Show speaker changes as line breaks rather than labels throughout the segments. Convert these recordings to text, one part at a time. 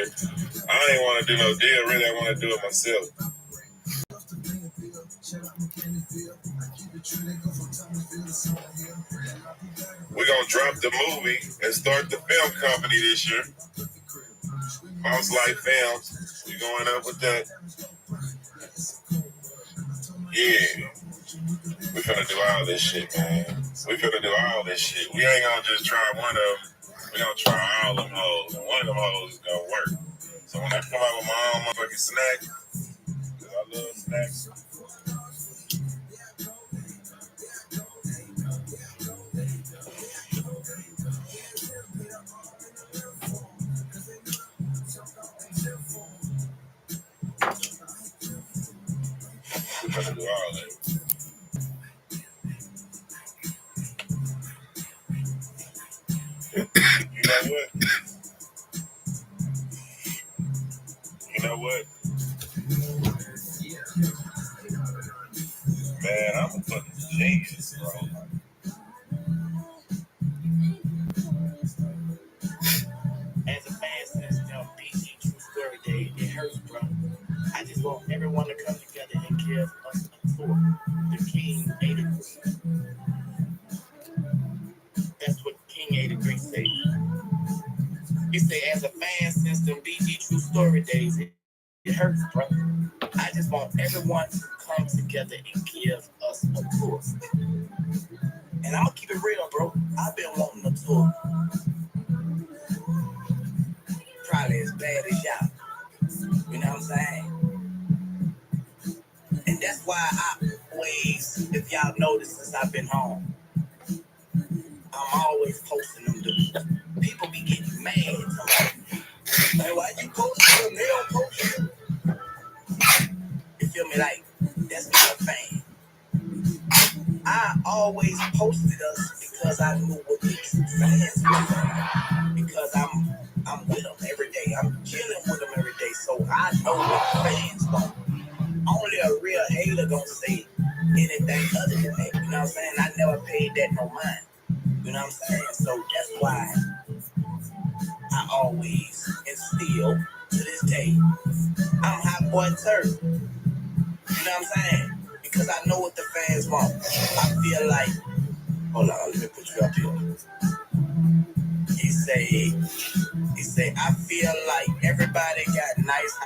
here. I don't even want to do no deal. Really, I want to do it myself. We're going to drop the movie and start the film company this year. Boss Life Films. We going up with that. Yeah. We finna do all this shit, man. We finna do all this shit. We ain't gonna just try one of them. We gonna try all them hoes. And one of them hoes is gonna work. So when I come out with my own motherfucking snack, because I love snacks. We finna do all that. You know what? You know what? Man, I'm a fucking genius, bro.
As a fan since BG True Story Day, it hurts, bro. I just want everyone to come together and give us a tour. The King 83. That's what King 83 said. He said, as a fan since the BG True Story days, it hurts, bro. I just want everyone to come together and give us a tour. And I'm gonna keep it real, bro. I've been wanting a tour. Probably as bad as y'all. You know what I'm saying? And that's why I always, if y'all notice since I've been home, I'm always posting them dudes. People be getting mad. Like, why you posting them? They don't post them. You feel me? Like, that's not a fan. I always posted us because I knew what the true fans were. Because I'm with them every day. I'm chilling with them every day. So I know what the fans want. Only a real hater gonna say anything other than that. You know what I'm saying? I never paid that no mind. You know what I'm saying? So that's why I always and still to this day, I'm Hot Boy Turd. You know what I'm saying? Because I know what the fans want. I feel like, hold on, let me put you up here. He say, I feel like everybody got nice.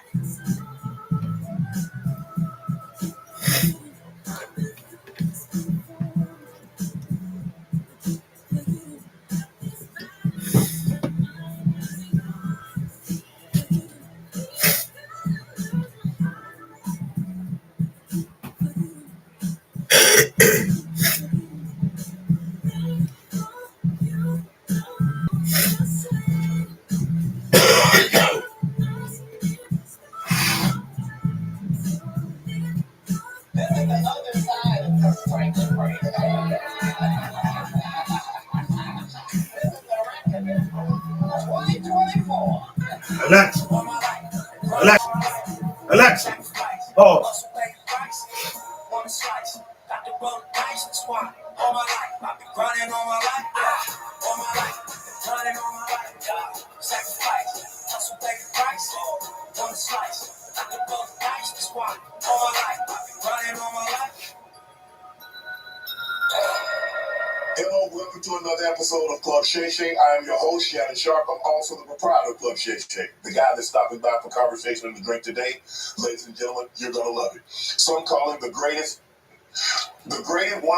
Alexa, pause.
Hello, welcome to another episode of Club Shay Shay. I am your host, Shannon Sharp. I'm also the proprietor of Club Shay Shay, the guy that's stopping by for conversation and a drink today. Ladies and gentlemen, you're going to love it. Some call him one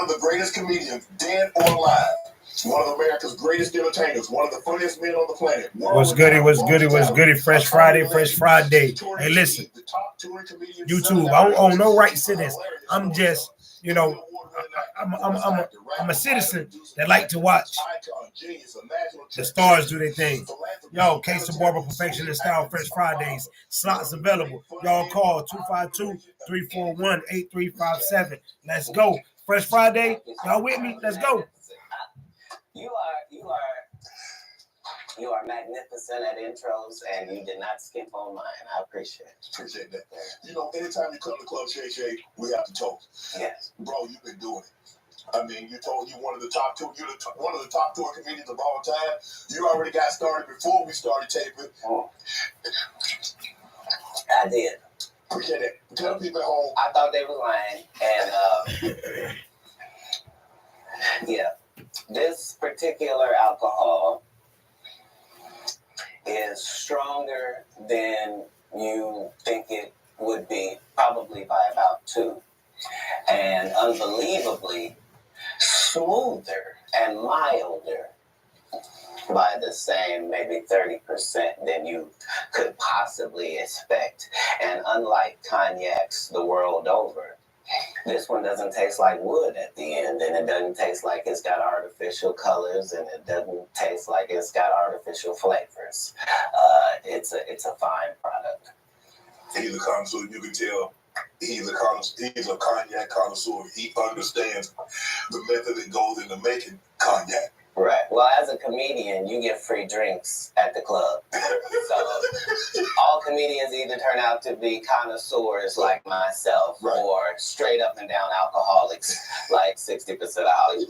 of the greatest comedians, dead or alive. One of America's greatest entertainers, one of the funniest men on the planet.
What's goody? Fresh Friday. Hey, listen, YouTube, I don't own no rights to this. I'm just, I'm a citizen that like to watch the stars do their thing. Yo, Casethebarber Perfection and Style, Fresh Fridays. Slots available. Y'all call 252-341-8357. Let's go. Fresh Friday. Y'all with me? Let's go.
You are magnificent at intros, and you did not skip on mine. I appreciate it.
Appreciate that. You know, anytime you come to Club Shay Shay, we have to talk.
Yes.
Bro, you've been doing it. I mean, you one of the top two, one of the top tour comedians of all time. You already got started before we started taping.
Oh. I did.
Appreciate it. Tell people at home.
I thought they were lying. And yeah, this particular alcohol is stronger than you think it would be, probably by about 2. And unbelievably smoother and milder by the same maybe 30% than you could possibly expect. And unlike cognacs the world over, this one doesn't taste like wood at the end, and it doesn't taste like it's got artificial colors, and it doesn't taste like it's got artificial flavors. It's a fine product.
He's a connoisseur. You can tell he's a cognac connoisseur. He understands the method that goes into making cognac.
Right. Well, as a comedian, you get free drinks at the club. So all comedians either turn out to be connoisseurs like myself, right, or straight up and down alcoholics like 60% of Hollywood.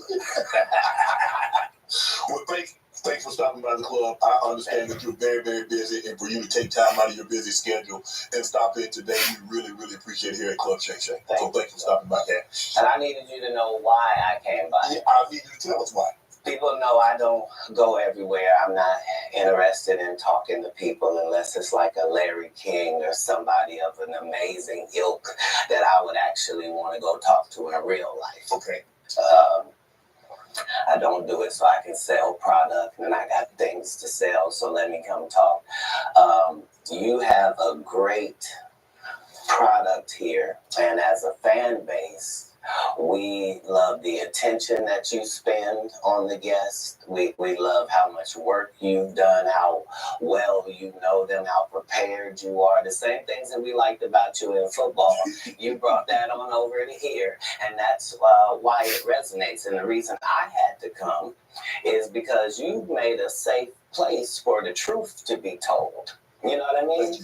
Well, thanks for stopping by the club. I understand that you're very, very busy, and for you to take time out of your busy schedule and stop in today, we really, really appreciate it here at Club Shay Shay. So thanks for stopping by there.
And I needed you to know why I came by.
Yeah, I need you to tell us why.
People know I don't go everywhere. I'm not interested in talking to people unless it's like a Larry King or somebody of an amazing ilk that I would actually want to go talk to in real life.
Okay.
I don't do it so I can sell product, and I got things to sell, so let me come talk. You have a great product here, and as a fan base, we love the attention that you spend on the guests. We love how much work you've done, how well you know them, how prepared you are. The same things that we liked about you in football. You brought that on over to here, and that's why it resonates. And the reason I had to come is because you've made a safe place for the truth to be told. You know what I mean?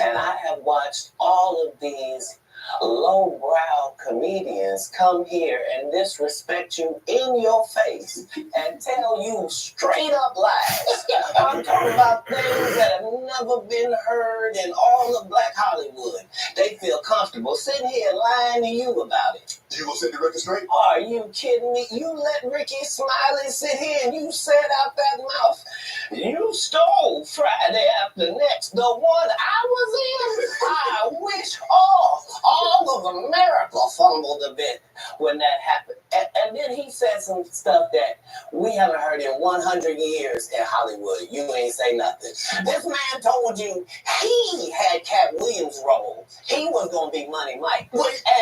And I have watched all of these lowbrow comedians come here and disrespect you in your face and tell you straight up lies. I'm talking about things that have never been heard in all of Black Hollywood. They feel comfortable sitting here lying to you about it.
You gonna set the record straight?
Are you kidding me? You let Ricky Smiley sit here and you said out that mouth, you stole Friday After Next, the one I was in. I wish all of America fumbled a bit when that happened. And then he said some stuff that we haven't heard in 100 years in Hollywood. You ain't say nothing. This man told you he had Cat Williams' role. He was going to be Money Mike.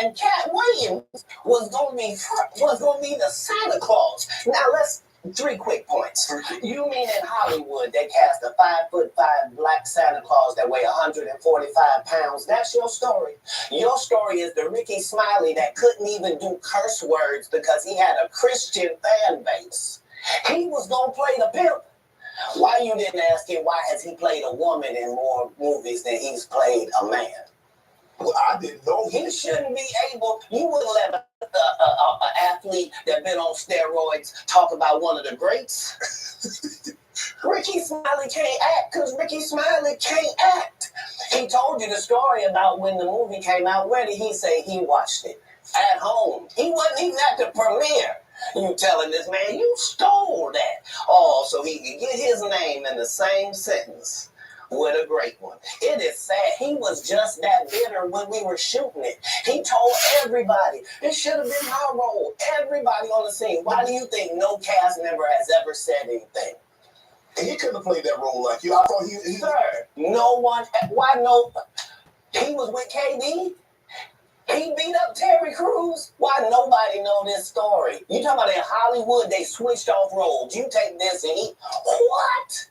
And Cat Williams was going to be the Santa Claus. Now let's 3 quick points. You mean in Hollywood they cast a 5'5" black Santa Claus that weigh 145 pounds? That's your story. Your story is the Ricky Smiley that couldn't even do curse words because he had a Christian fan base. He was gonna play the pimp. Why you didn't ask him why has he played a woman in more movies than he's played a man?
Well, I didn't know.
He shouldn't be able. You wouldn't let an athlete that been on steroids talk about one of the greats. Ricky Smiley can't act because Ricky Smiley can't act. He told you the story about when the movie came out. Where did he say he watched it? At home. He wasn't even at the premiere. You telling this man you stole that. Oh, so he could get his name in the same sentence with a great one. It is sad. He was just that bitter when we were shooting it. He told everybody, it should have been our role. Everybody on the scene. Why do you think no cast member has ever said anything?
He couldn't have played that role like you. I thought he
Sir, no one, why no, he was with KD. He beat up Terry Crews. Why nobody know this story? You talking about in Hollywood, they switched off roles. You take this and he, what?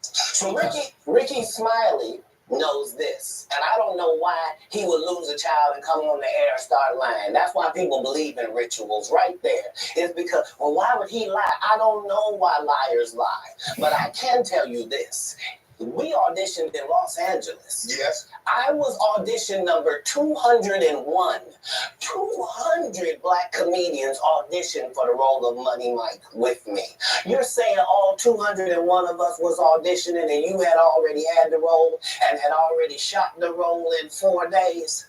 So Ricky Smiley knows this. And I don't know why he would lose a child and come on the air and start lying. That's why people believe in rituals right there. It's because, well, why would he lie? I don't know why liars lie. But I can tell you this. We auditioned in Los Angeles.
Yes.
I was audition number 201. 200 black comedians auditioned for the role of Money Mike with me. You're saying all 201 of us was auditioning and you had already had the role and had already shot the role in 4 days?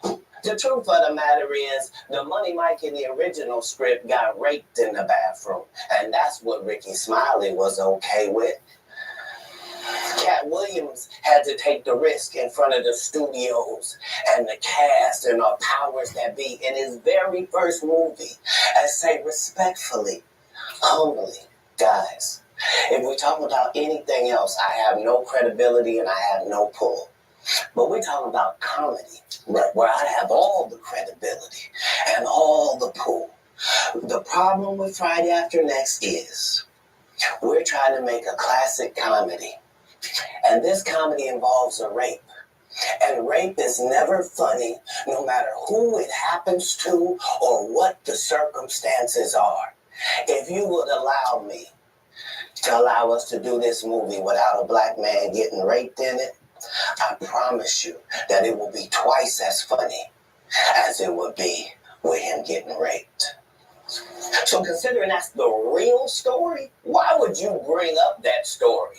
The truth of the matter is, the Money Mike in the original script got raped in the bathroom, and that's what Ricky Smiley was okay with. Cat Williams had to take the risk in front of the studios and the cast and our powers that be in his very first movie and say respectfully, humbly, guys, if we talk about anything else, I have no credibility and I have no pull. But we're talking about comedy, where I have all the credibility and all the pull. The problem with Friday After Next is we're trying to make a classic comedy. And this comedy involves a rape. And rape is never funny, no matter who it happens to or what the circumstances are. If you would allow me to allow us to do this movie without a black man getting raped in it, I promise you that it will be twice as funny as it would be with him getting raped. So considering that's the real story, why would you bring up that story?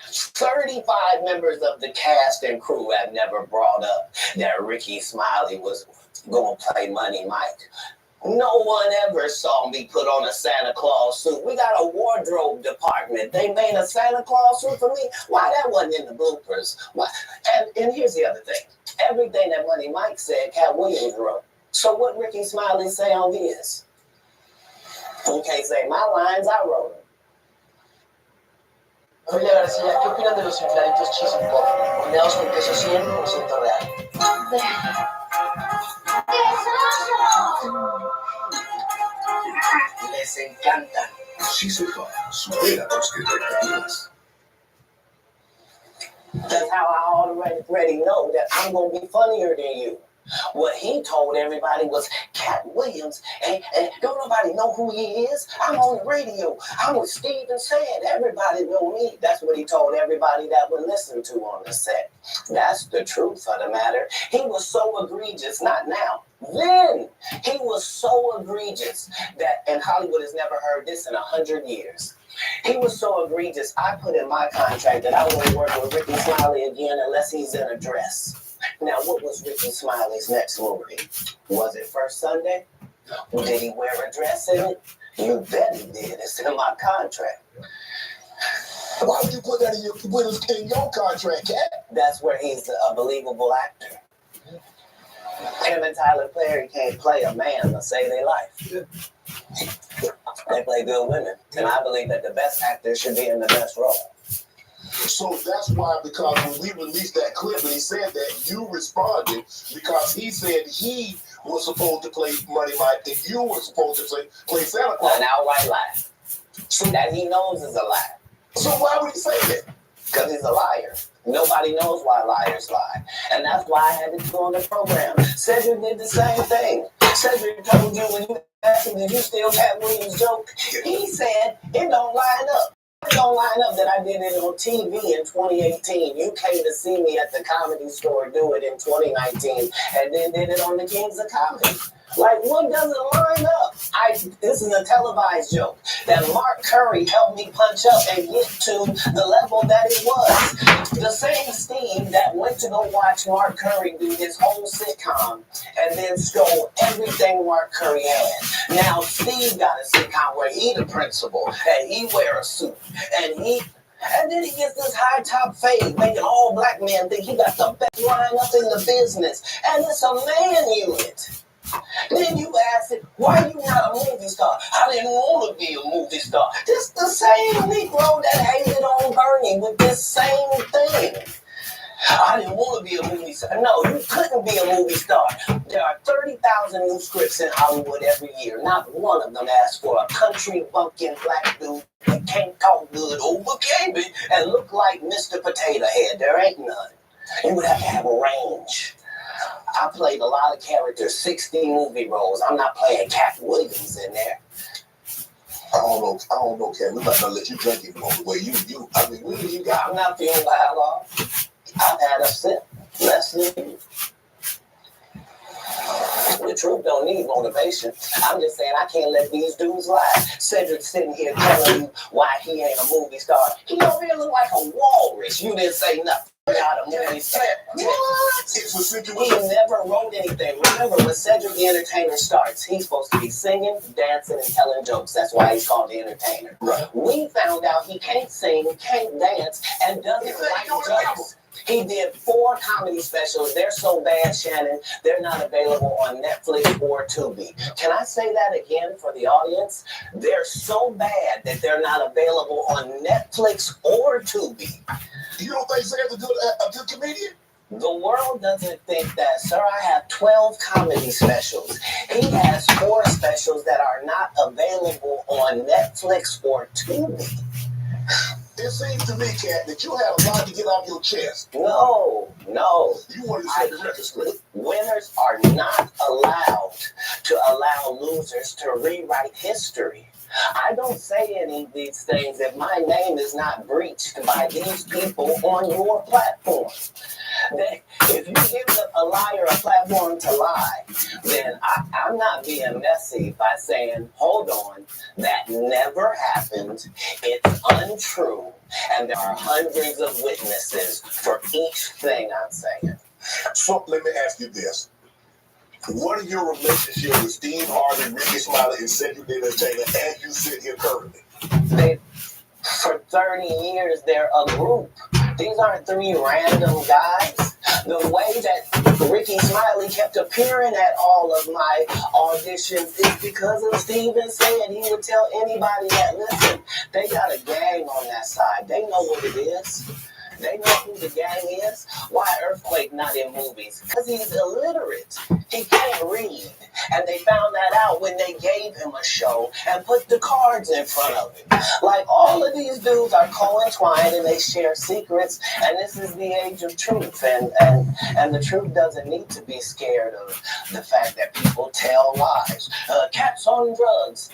35 members of the cast and crew have never brought up that Ricky Smiley was going to play Money Mike. No one ever saw me put on a Santa Claus suit. We got a wardrobe department. They made a Santa Claus suit for me. Why that wasn't in the bloopers? Why? And here's the other thing. Everything that Money Mike said, Cat Williams wrote. So what Ricky Smiley say on his? You can't say my lines, I wrote them.
Oye, García, ¿qué opinan de los infladitos cheese and pop? Combinados con queso 100% real.
Les encantan.
Cheese and pop, supera tus expectativas.
That's how I already know that I'm going to be funnier than you. What he told everybody was Cat Williams, and don't nobody know who he is. I'm on the radio. I'm with Steve and Sand. Everybody know me. That's what he told everybody that would listen to on the set. That's the truth of the matter. He was so egregious, not now. Then he was so egregious that, and Hollywood has never heard this in 100 years. He was so egregious, I put in my contract that I wouldn't work with Ricky Smiley again unless he's in a dress. Now, what was Ricky Smiley's next movie? Was it First Sunday? Did he wear a dress in it? You bet he did. It's in my contract.
Why would you put that in your contract, Cat?
That's where he's a believable actor. Him and Tyler Perry can't play a man to save their life. They play good women. And I believe that the best actor should be in the best role.
So that's why, because when we released that clip and he said that, you responded because he said he was supposed to play Money Mike and you were supposed to play Santa Claus.
An outright lie. So that he knows is a lie.
So why would he say that?
Because he's a liar. Nobody knows why liars lie. And that's why I had to go on the program. Cedric did the same thing. Cedric told you when you asked him, did you steal Cat Williams' joke? He said, it don't line up. It don't line up that I did it on TV in 2018. You came to see me at the Comedy Store do it in 2019 and then did it on the Kings of Comedy. Like, what doesn't line up? This is a televised joke that Mark Curry helped me punch up and get to the level that it was. The same Steve that went to go watch Mark Curry do his whole sitcom and then stole everything Mark Curry had. Now Steve got a sitcom where he the principal and he wear a suit and then he gets this high top fade, making all black men think he got the best lineup in the business. And it's a man unit. Then you ask it, why are you not a movie star? I didn't want to be a movie star. This the same Negro that hated on Bernie with this same thing. I didn't want to be a movie star. No, you couldn't be a movie star. There are 30,000 new scripts in Hollywood every year. Not one of them asks for a country bumpkin black dude that can't talk good over Cambridge and look like Mr. Potato Head. There ain't none. You would have to have a range. I played a lot of characters, 60 movie roles. I'm not playing Cat Williams in there.
I don't know, Ken. We might not let you drink anymore. The way I mean, what do you got?
I'm not feeling by alcohol. I've had a sip, less than you. The truth don't need motivation. I'm just saying I can't let these dudes lie. Cedric's sitting here telling you why he ain't a movie star. He over here look like a walrus. You didn't say nothing about a movie star. What?
It's a situation.
He never wrote anything. Remember, when Cedric the Entertainer starts, he's supposed to be singing, dancing, and telling jokes. That's why he's called the Entertainer.
Right.
We found out he can't sing, can't dance, and doesn't write jokes. He did 4 comedy specials. They're so bad, Shannon, they're not available on Netflix or Tubi. Can I say that again for the audience? They're so bad that they're not available on Netflix or Tubi.
You don't think Zed's a good comedian?
The world doesn't think that, sir. I have 12 comedy specials. He has 4 specials that are not available on Netflix or Tubi.
It seems to me, Cat, that you had a lot to get off your chest.
No.
You wanted to set the record straight.
Winners are not allowed to allow losers to rewrite history. I don't say any of these things if my name is not breached by these people on your platform. If you give a liar a platform to lie, then I'm not being messy by saying, hold on, that never happened, it's untrue, and there are hundreds of witnesses for each thing I'm saying.
So let me ask you this. What are your relationships with Steve Harvey, Ricky Smiley, and Cedric the Entertainer as you sit here currently?
For 30 years, they're a group. These aren't 3 random guys. The way that Ricky Smiley kept appearing at all of my auditions is because of Steven saying he would tell anybody that, listen, they got a gang on that side. They know what it is. They know who the gang is. Why Earthquake not in movies? Because he's illiterate. He can't read. And they found that out when they gave him a show and put the cards in front of him. Like, all of these dudes are co-entwined and they share secrets. And this is the age of truth. And the truth doesn't need to be scared of the fact that people tell lies. Cats on drugs.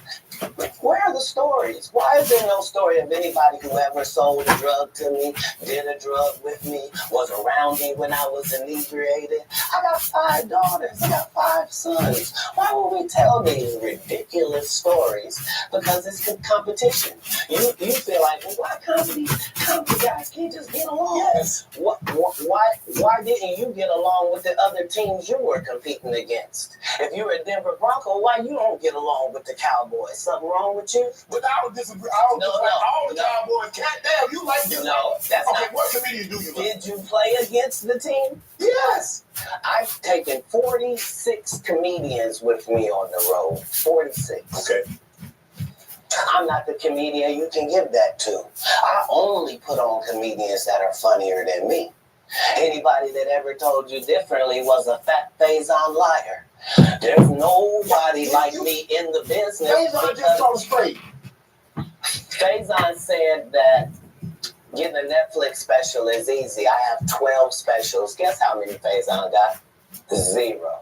Where are the stories? Why is there no story of anybody who ever sold a drug to me, did a drug with me, was around me when I was inebriated? I got 5 daughters. I got 5 sons. Why would we tell these ridiculous stories? Because it's competition. You feel like, well, why comedy guys can't just get along?
Yes.
Why didn't you get along with the other teams you were competing against? If you're a Denver Bronco, why you don't get along with the Cowboys? Something wrong with you?
But I don't disagree. I don't dislike all the Cowboys. Cat, damn, you like this?
No, that's
okay,
not.
what comedian do you like?
Did you play against the team?
Yes.
I've taken 46 comedians with me on the road. 46.
Okay.
I'm not the comedian you can give that to. I only put on comedians that are funnier than me. Anybody that ever told you differently was a fat Faison liar. There's nobody like me in the business.
Faison just told straight.
Faison said that getting a Netflix special is easy. I have 12 specials. Guess how many Faison got? 0.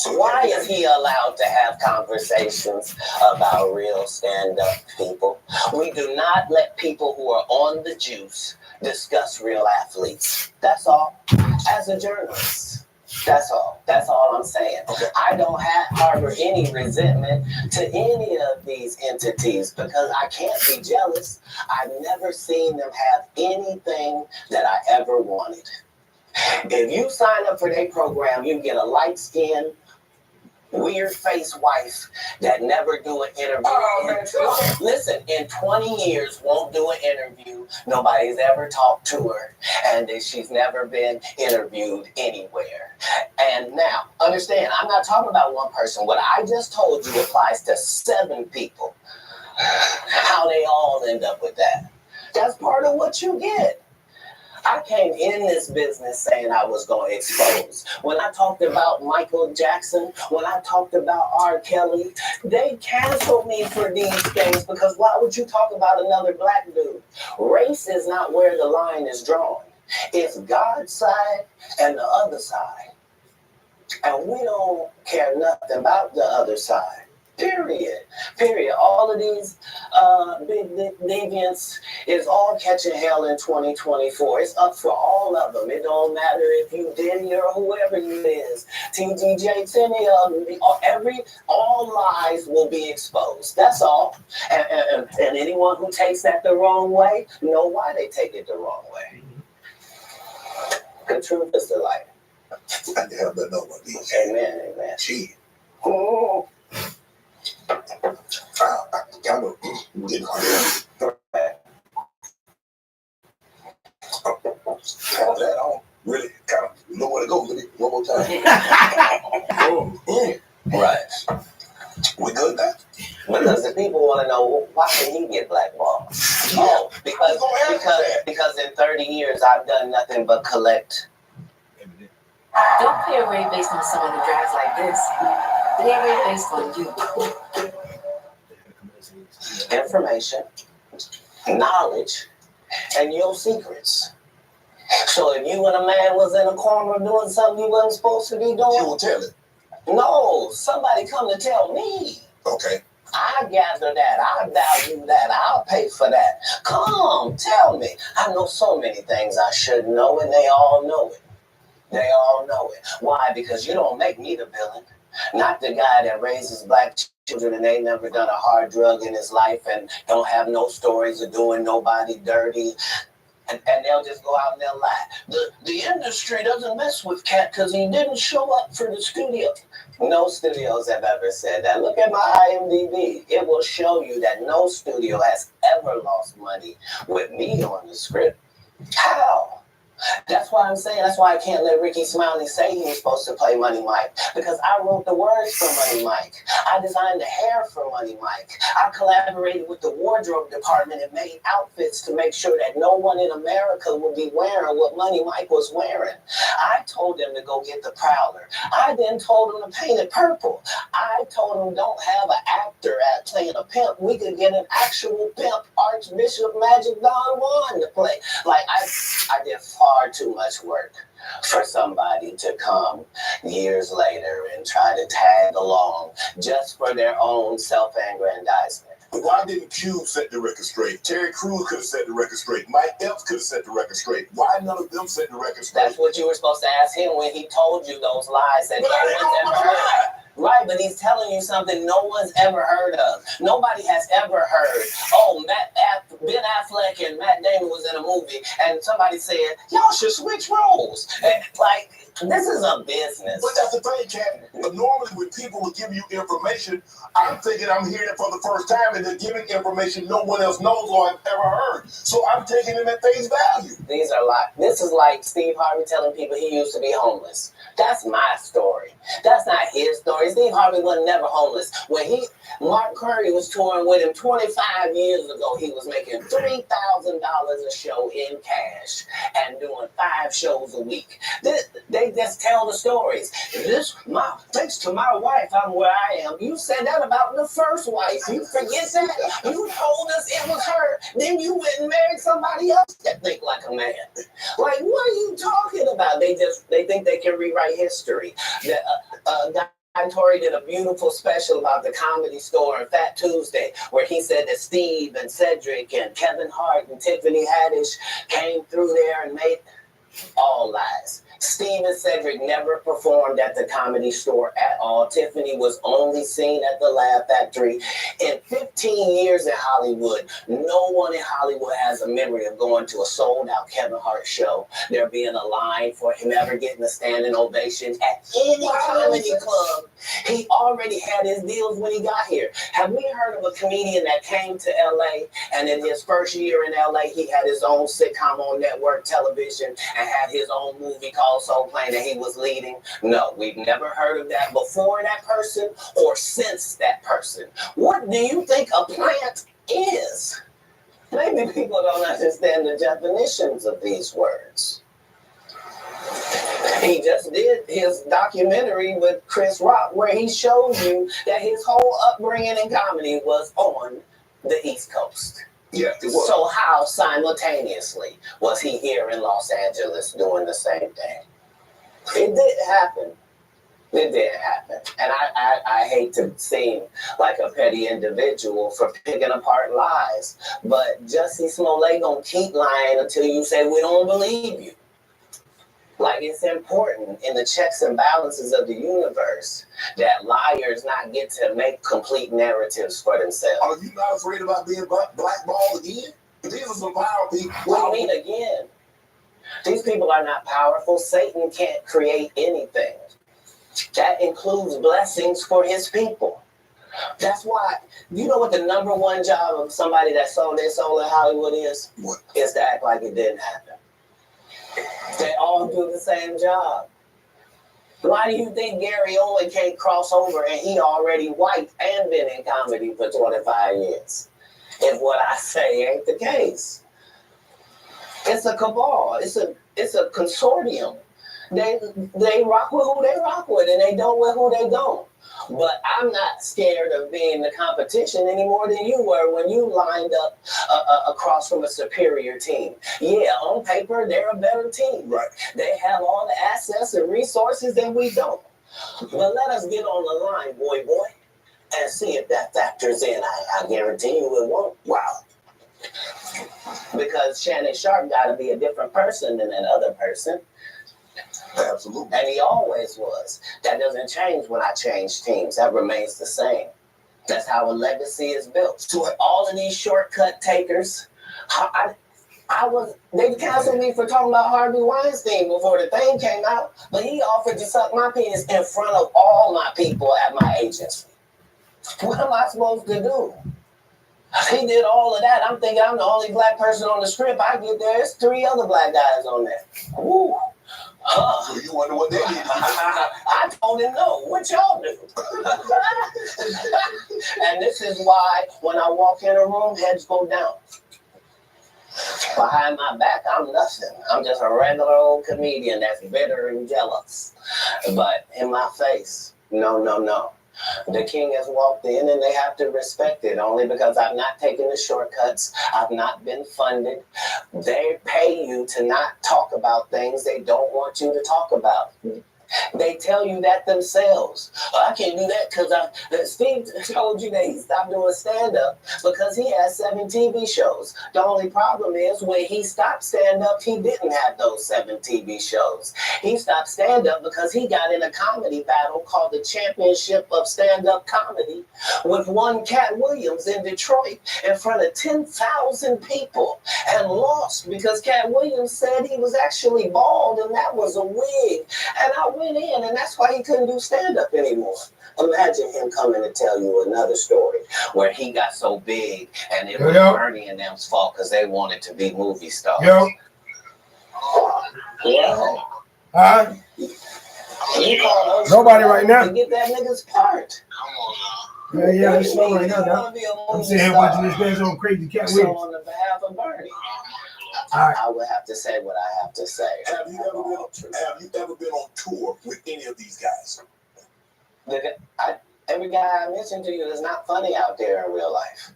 Why is he allowed to have conversations about real stand-up people? We do not let people who are on the juice discuss real athletes. That's all. As a journalist. That's all. That's all I'm saying.
Okay.
I don't harbor any resentment to any of these entities because I can't be jealous. I've never seen them have anything that I ever wanted. If you sign up for their program, you get a light-skinned, weird-faced wife that never do an interview.
Oh, man,
listen, in 20 years, won't do an interview. Nobody's ever talked to her, and she's never been interviewed anywhere. And now, understand, I'm not talking about one person. What I just told you applies to 7 people. How they all end up with that. That's part of what you get. I came in this business saying I was going to expose. When I talked about Michael Jackson, when I talked about R. Kelly, they canceled me for these things because why would you talk about another black dude? Race is not where the line is drawn. It's God's side and the other side. And we don't care nothing about the other side. Period. All of these big deviants is all catching hell in 2024. It's up for all of them. It don't matter if you Diddy or whoever you is. TGJ, any of them, all lies will be exposed. That's all. And anyone who takes that the wrong way, know why they take it the wrong way. The truth is the light. Amen.
Gee.
Oh.
Kind of getting hard. After that, I don't really kind of know where to go. Maybe one more time.
Right.
We good now?
Because the people want to know, why did he get blackballed? Oh, because in 30 years I've done nothing but collect.
Don't pay a rate based on someone who drives like this. Pay a rate based on you.
Information, knowledge, and your secrets. So if you and a man was in a corner doing something you wasn't supposed to be doing,
You will tell it.
No, somebody come to tell me.
Okay.
I gather that. I value that. I'll pay for that. Come, tell me. I know so many things I should know, and they all know it. They all know it. Why? Because you don't make me the villain. Not the guy that raises black children and ain't never done a hard drug in his life and don't have no stories of doing nobody dirty. And they'll just go out and they'll lie. The industry doesn't mess with Cat because he didn't show up for the studio. No studios have ever said that. Look at my IMDb. It will show you that no studio has ever lost money with me on the script. How? That's why I'm saying, that's why I can't let Ricky Smiley say he was supposed to play Money Mike, because I wrote the words for Money Mike. I designed the hair for Money Mike. I collaborated with the wardrobe department and made outfits to make sure that no one in America would be wearing what Money Mike was wearing. I told them to go get the Prowler. I then told them to paint it purple. I told them don't have an actor at playing a pimp. We could get an actual pimp, Archbishop Magic Don Juan, to play. Like, I did far too much work for somebody to come years later and try to tag along just for their own self-aggrandizement.
But why didn't Cube set the record straight? Terry Crews could have set the record straight. Mike Epps could have set the record straight. Why none of them set the record straight?
That's what you were supposed to ask him when he told you those lies that no one's ever heard. Right, but he's telling you something no one's ever heard of. Nobody has ever heard. Oh, Ben Affleck and Matt Damon was in a movie, and somebody said, y'all should switch roles. And, like, this is a business.
But that's the thing, Captain. But normally when people will give you information, I'm thinking I'm hearing it for the first time, and they're giving information no one else knows or have ever heard. So I'm taking them at face value.
These are like, this is like Steve Harvey telling people he used to be homeless. That's my story. That's not his story. Steve Harvey was never homeless. When Mark Curry was touring with him 25 years ago, he was making $3,000 a show in cash and doing 5 shows a week. They just tell the stories. Thanks to my wife, I'm where I am. You said that about the first wife. You forget that? You told us it was her. Then you went and married somebody else that think like a man. Like, what are you talking about? They think they can rewrite history. Guy Torrey did a beautiful special about the Comedy Store on Fat Tuesday, where he said that Steve and Cedric and Kevin Hart and Tiffany Haddish came through there and made all lies. Steve and Cedric never performed at the Comedy Store at all. Tiffany was only seen at the Laugh Factory. In 15 years in Hollywood, no one in Hollywood has a memory of going to a sold-out Kevin Hart show, there being a line for him ever getting a standing ovation at any comedy club. He already had his deals when he got here. Have we heard of a comedian that came to LA and in his first year in LA, he had his own sitcom on network television and had his own movie called Soul Plane that he was leading? No, we've never heard of that before that person or since that person. What do you think a plant is? Maybe people don't understand the definitions of these words. He just did his documentary with Chris Rock where he shows you that his whole upbringing in comedy was on the East Coast.
Yeah, it was.
So how simultaneously was he here in Los Angeles doing the same thing? It did happen. It didn't happen. And I hate to seem like a petty individual for picking apart lies, but Jussie Smollett gonna keep lying until you say we don't believe you. Like, it's important in the checks and balances of the universe that liars not get to make complete narratives for themselves.
Are you not afraid about being blackballed again? These are some power people.
What do you mean again? These people are not powerful. Satan can't create anything. That includes blessings for his people. That's why, you know what the number one job of somebody that sold their soul in Hollywood is?
What?
Is to act like it didn't happen. They all do the same job. Why do you think Gary Owen can't cross over and he already white and been in comedy for 25 years? If what I say ain't the case. It's a cabal. It's a consortium. They rock with who they rock with and they don't with who they don't. But I'm not scared of being the competition any more than you were when you lined up across from a superior team. Yeah, on paper, they're a better team.
Right.
They have all the assets and resources that we don't. But let us get on the line, boy, and see if that factors in. I guarantee you it won't.
Wow.
Because Shannon Sharp got to be a different person than that other person.
Absolutely.
And he always was. That doesn't change when I change teams. That remains the same. That's how a legacy is built. So all of these shortcut takers, they canceled me for talking about Harvey Weinstein before the thing came out, but he offered to suck my penis in front of all my people at my agency. What am I supposed to do? He did all of that. I'm thinking I'm the only black person on the script. I get there, there's 3 other black guys on there. Woo.
So you wonder what they did.
I told him no. What y'all do? And this is why when I walk in a room, heads go down. Behind my back, I'm nothing. I'm just a regular old comedian that's bitter and jealous. But in my face, no. The king has walked in and they have to respect it only because I've not taken the shortcuts. I've not been funded. They pay you to not talk about things they don't want you to talk about. They tell you that themselves. I can't do that because Steve told you that he stopped doing stand-up because he has 7 TV shows. The only problem is when he stopped stand-up, he didn't have those 7 TV shows. He stopped stand-up because he got in a comedy battle called the Championship of Stand-Up Comedy with one Cat Williams in Detroit in front of 10,000 people and lost because Cat Williams said he was actually bald and that was a wig. And I went in, and that's why he couldn't do stand-up anymore. Imagine him coming to tell you another story where he got so big, and it was Bernie and them's fault because they wanted to be movie stars. Yeah.
Huh?
You call
Nobody right now.
to get that nigga's part.
Come on now.
Yeah, it's slow right now. I'm sitting here watching this man's own crazy Cat
So
Williams.
on the behalf of Bernie,
Right.
I would have to say what I have to say.
Have you ever been on tour with any of these guys?
Every guy I mentioned to you is not funny out there in real life.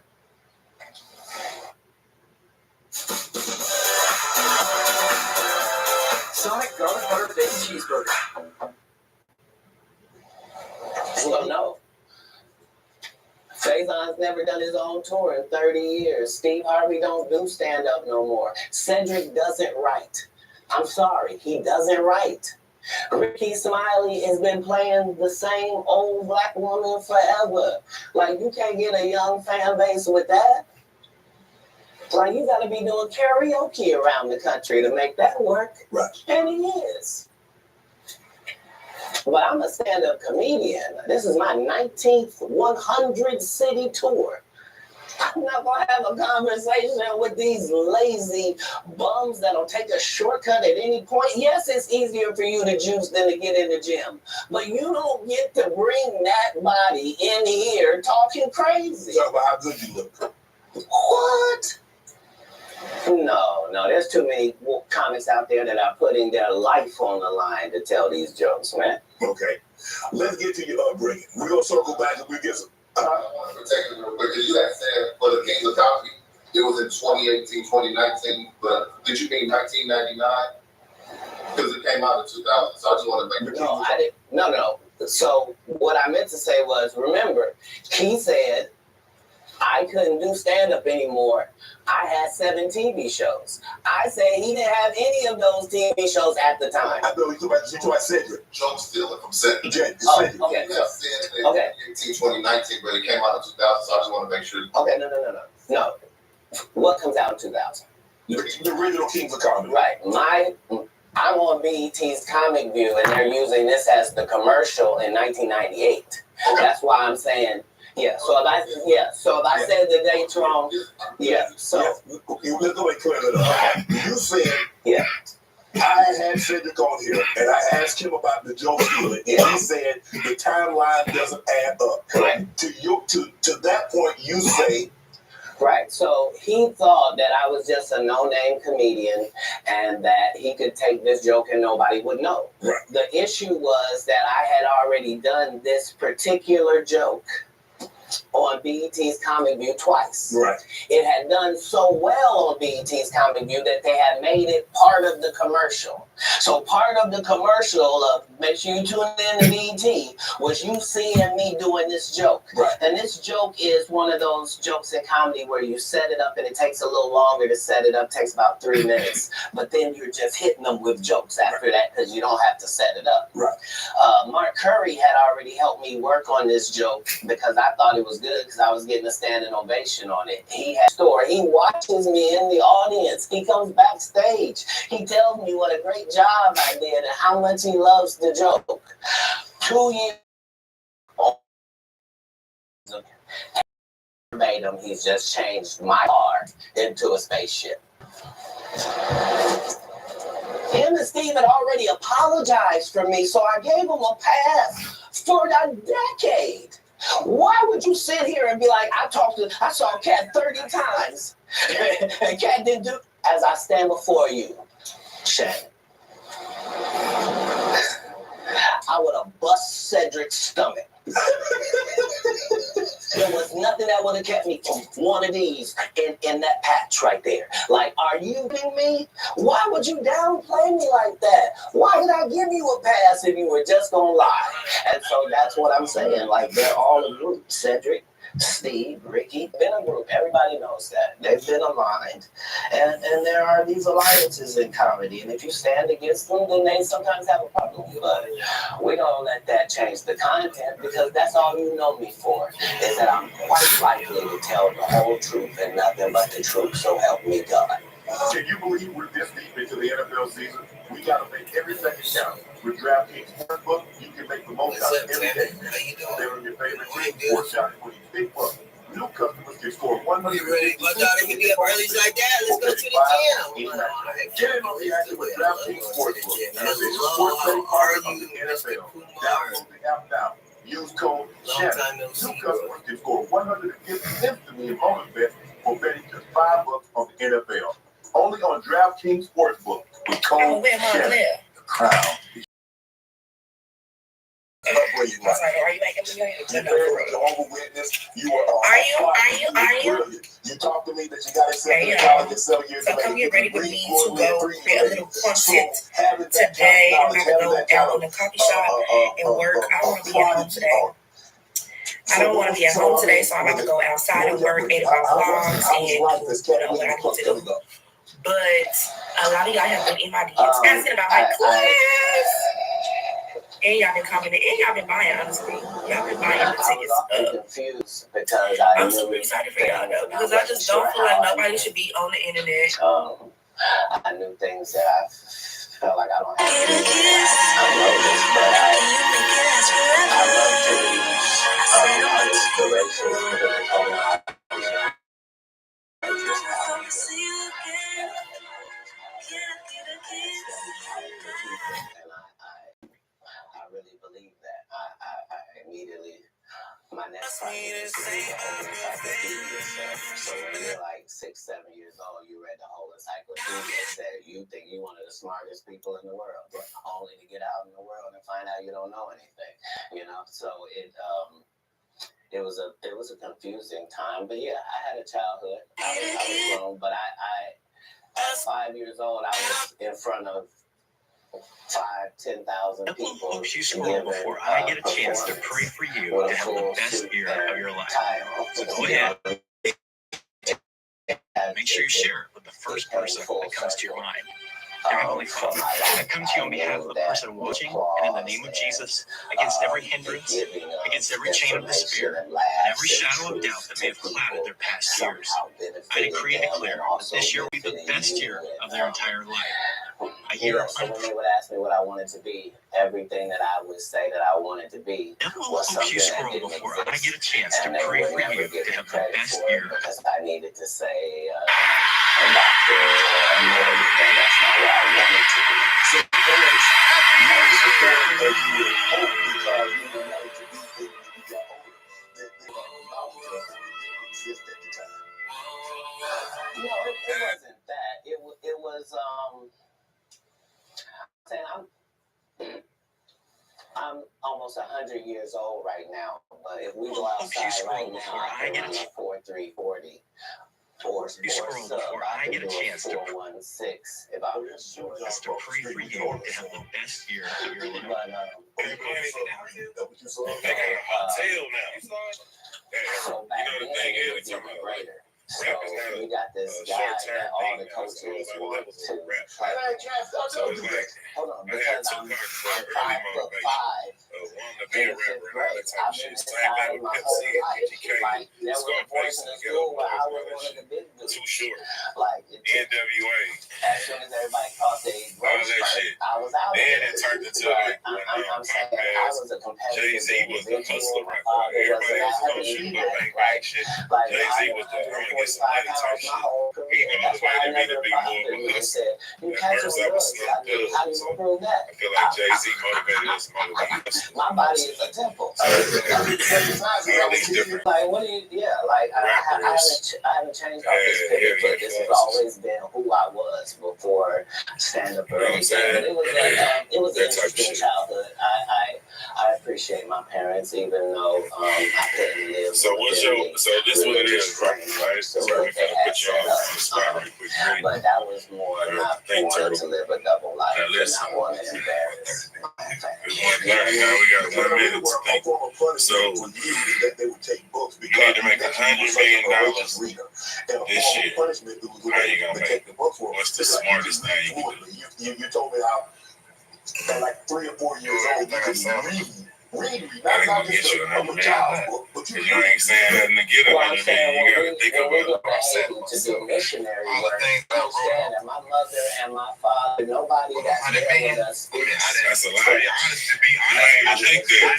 Sonic garlic butter bacon cheeseburger.
Well, no. Faison's never done his own tour in 30 years. Steve Harvey don't do stand-up no more. Cedric doesn't write. I'm sorry, he doesn't write. Ricky Smiley has been playing the same old black woman forever. Like, you can't get a young fan base with that. Like, you gotta be doing karaoke around the country to make that work.
Right.
And he is. But I'm a stand-up comedian. This is my 19th 100-city tour. I'm not going to have a conversation with these lazy bums that'll take a shortcut at any point. Yes, it's easier for you to juice than to get in the gym. But you don't get to bring that body in here talking crazy.
Talk about how good you look.
What? No, there's too many comics out there that are putting their life on the line to tell these jokes, man.
Okay. Let's get to your upbringing. We're going to circle back and we'll get some.
Because you had said for the Kings of Comedy, it was in 2018, 2019, but did you mean 1999? Because it came out in 2000, so I just want to make
No, I didn't. No. So what I meant to say was, remember, he said I couldn't do stand-up anymore. I had 7 TV shows. I said he didn't have any of those TV shows at the time.
I know you talking about Cedric.
Joe stealing from Cedric.
Cedric.
Okay.
Yeah, said okay. 2019, but it came out in 2000, so I just want to make sure.
Okay, no. What comes out in 2000?
The original Kings of Comedy.
Right. I'm on BET's Comic View, and they're using this as the commercial in 1998. Okay. That's why I'm saying, yeah. So if I said the dates wrong, yeah. So
let's go and clear it up. You said,
yeah.
I had Cedric on here, and I asked him about the Joe stealing, and he said the timeline doesn't add up.
Correct.
To that point, you say.
Right, so he thought that I was just a no-name comedian and that he could take this joke and nobody would know.
Right.
The issue was that I had already done this particular joke on BET's Comic View twice.
Right.
It had done so well on BET's Comic View that they had made it part of the commercial. So part of the commercial of make sure you tune in to BET was you seeing me doing this joke.
Right.
And this joke is one of those jokes in comedy where you set it up and it takes a little longer to set it up, takes about 3 minutes. But then you're just hitting them with jokes after that because you don't have to set it up.
Right.
Mark Curry had already helped me work on this joke because I thought it was good because I was getting a standing ovation on it. He had a story. He watches me in the audience. He comes backstage. He tells me what a great job I did and how much he loves the joke. 2 years verbatim, he's just changed my car into a spaceship. Him and Steve had already apologized for me, so I gave him a pass for a decade. Why would you sit here and be like, I saw Cat 30 times, and Cat didn't do as I stand before you, Shannon. I would have bust Cedric's stomach. There was nothing that would have kept me from one of these in that patch right there. Like, are you kidding me? Why would you downplay me like that? Why would I give you a pass if you were just gonna lie? And so that's what I'm saying. Like, they're all a group. Cedric, Steve, Ricky, been a group. Everybody knows that. They've been aligned. And there are these alliances in comedy. And if you stand against them, then they sometimes have a problem. But we don't let that change the content because that's all you know me for, is that I'm quite likely to tell the whole truth and nothing but the truth, so help me God.
Can you believe we're this deep into the NFL season? We got to make every second count. With DraftKings Sportsbook, you can make the most out of every day. They're your favorite team, or shopping for these big bucks. New customers can score $100.
You ready? My daughter hit me up early like that. Let's go to the gym.
Get in on the action with DraftKings Sportsbook. And if it's a sports betting partner of the NFL, download the app now. Use code SHANNON. New customers can score $150 instantly in bonus bets for betting just $5 on the NFL. Only on DraftKings Sportsbook with code SHANNON. Crown.
I was like, are you making me
Jehovah's Witness, you are you? You talk to me that you got to accept the college at 7 years
so come get ready with me to go get a little content today. I'm going to go out in a coffee shop and work. I want to be at home today. I don't want to be at home today, so I'm about to go outside and work, edit my vlogs, and do what I need to do. But a lot of y'all have been in my DMs asking about my class. And y'all been commenting, and y'all been buying, honestly. Y'all been buying the tickets
I'm confused because
I'm super excited for y'all, though, because I just don't feel like nobody should be on the internet.
I knew things that I felt like I don't have to do. I know this, but I love to read inspirations because they told me how I really believe that. I immediately, my next project is to read the whole encyclopedia. So when you're like 6, 7 years old, you read the whole encyclopedia. Said you think you're one of the smartest people in the world, but only to get out in the world and find out you don't know anything. You know, so it was a confusing time. But yeah, I had a childhood. I was grown, but I at 5 years old, I was in front of 5,000-10,000 people.
You scroll before I get a chance to pray for you to have the best year of your life. So go ahead. Make sure you share it with the first person that comes to your mind. Dear Heavenly Father, I come to you on behalf of the person watching, and in the name of Jesus, against every hindrance, against every chain of despair, and every shadow of doubt that may have clouded their past years. I decree and declare that this year will be the best year of their entire life. A year
So when they would ask me what I wanted to be, everything that I would say that I wanted to be was something
you scroll
that didn't
before
exist.
I get a chance to
And they
pray
would
for
never
you
give
to
me
have the
credit
best
for it
year.
because I needed to say a doctor or a lawyer, and that's not what I wanted to be.
So parents, you were supporting as you would hope because you were wanting to be big when you got older. They were allowed to exist at the time.
No, it wasn't that. It was saying I'm almost 100 years old right now, but if we go outside right now, I can run a 4.3 40.
You scroll before I get a chance to
4.16 if I was short.
Just to pray for you to have the best year of your life.
But
They got a hotel now.
so back then, it was even greater. So we got this guy that all the coaches want to play.
So it's like,
Hold on,
I had
because
two
I'm
parts for
5'5".
one to be a rapper and all that type of shit. Same thing with Pepsi and GK.
Like, there was a portion of school where I was one of the big dudes.
Too short.
Like,
NWA.
as soon as everybody caught their
All
growth
that
spurt,
shit.
I was out
Then
of
it turned into
But
like
I'm saying I was a competitive
Jay-Z was the hustler
individual.
rapper. Everybody else was gonna
It
shoot
wasn't
up
that
bang shit.
Like,
Jay-Z was the I'm gonna get some money type shit. He motivated me to be more of a hustler. At first I was Slim Thug, so I feel like Jay-Z motivated us more to be hustlers.
My body is a temple.
So all these different
Like, what do you, like, I haven't changed off this pivot, but this has always been who I was before stand-up or anything. But it was an interesting childhood. I appreciate my parents, even though I couldn't live.
So this what it is, right? So we're gonna put you on the spot right quick.
But that was more not wanting to live a double life and not want to embarrass my family.
Now we got 1 minute to think. So you need to make $100 million this year. How you gonna make it? What's the smartest thing you can do?
You told me how at like 3 or 4 years old you could read.
That ain't gonna get you $100 million. But you ain't saying nothing to get $100 million. You gotta think about
to do missionary work. Understand that my mother and my father, nobody that's there with us speaks.
That's a lie. I think that.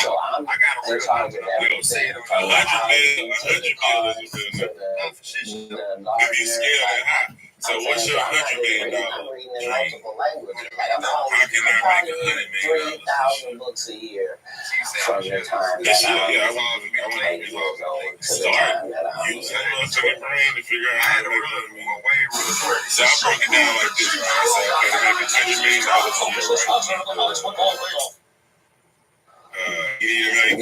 So I'm in charge of everything.
$100 million is good enough. If you scale that high. So what's your $100 million dream?
I'm reading in multiple languages. Like I'm
How can I make $100 million?
3,000 books a year from the time
This
that
year,
I'm
I want to be
8 years old to the
start
time that I'm
using that motherfucking brain to figure out how to make $100 million. So I break it down like this, right? I say, okay, to make $100 million a year, right? You make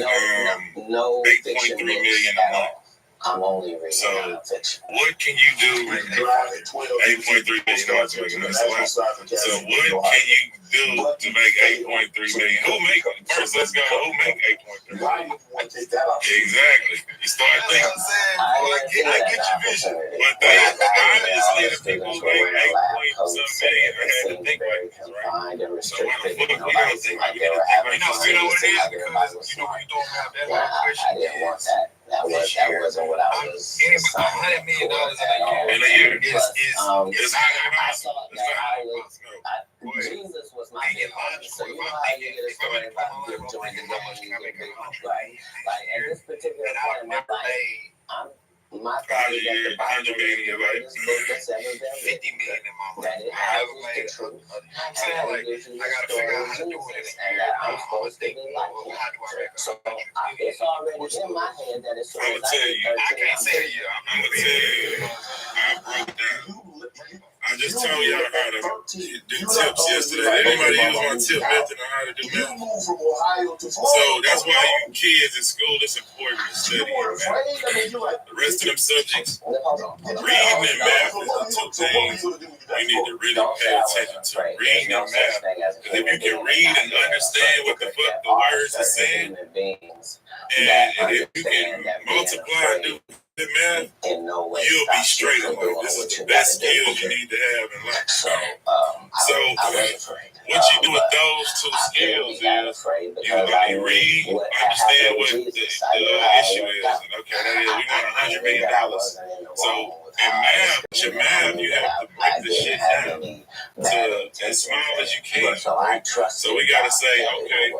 no
$8.3 million a month.
I'm only reading nonfiction.
What can you do? $8.3 million, that's a lot. So what can you do to make $8.3 million? Who make it? First, let's go. Who make $8.3 million? Exactly. You start thinking.
I get your vision.
But obviously, the people who make 8.some million had to think like this, right? So why the fuck we don't think like we need to think like this? You know what it is? Because you don't have that question.
I didn't want that. That wasn't what I was.
$100 million in a year is not impossible.
Jesus was my big homie. So you know how you get a story about you join the gang, you get big homie, right? Like at this particular point in my life, my father got the Bible, the greatest book that's ever been written. That it has the truth, and that it gives you the story of Jesus, and that I'm supposed to be like him. So it's already in my head that as soon as I get 13,
I'm gonna tell you, I broke down. I I just told y'all how to do tips yesterday. Anybody use my tip method on how to do math? So that's why you kids in school, it's important to study math. The rest of them subjects, reading and math is the two things you need to really pay attention to. Reading and math. Because if you can read and understand what the fuck the words are saying, and if you can multiply and do the math, you'll be straight in life. This is the best skills you need to have in life. So what you do with those two skills is you read, understand what the issue is. Okay, that is, we want $100 million. So in math, your math, you have to break the shit down to as small as you can. So we got to say, okay,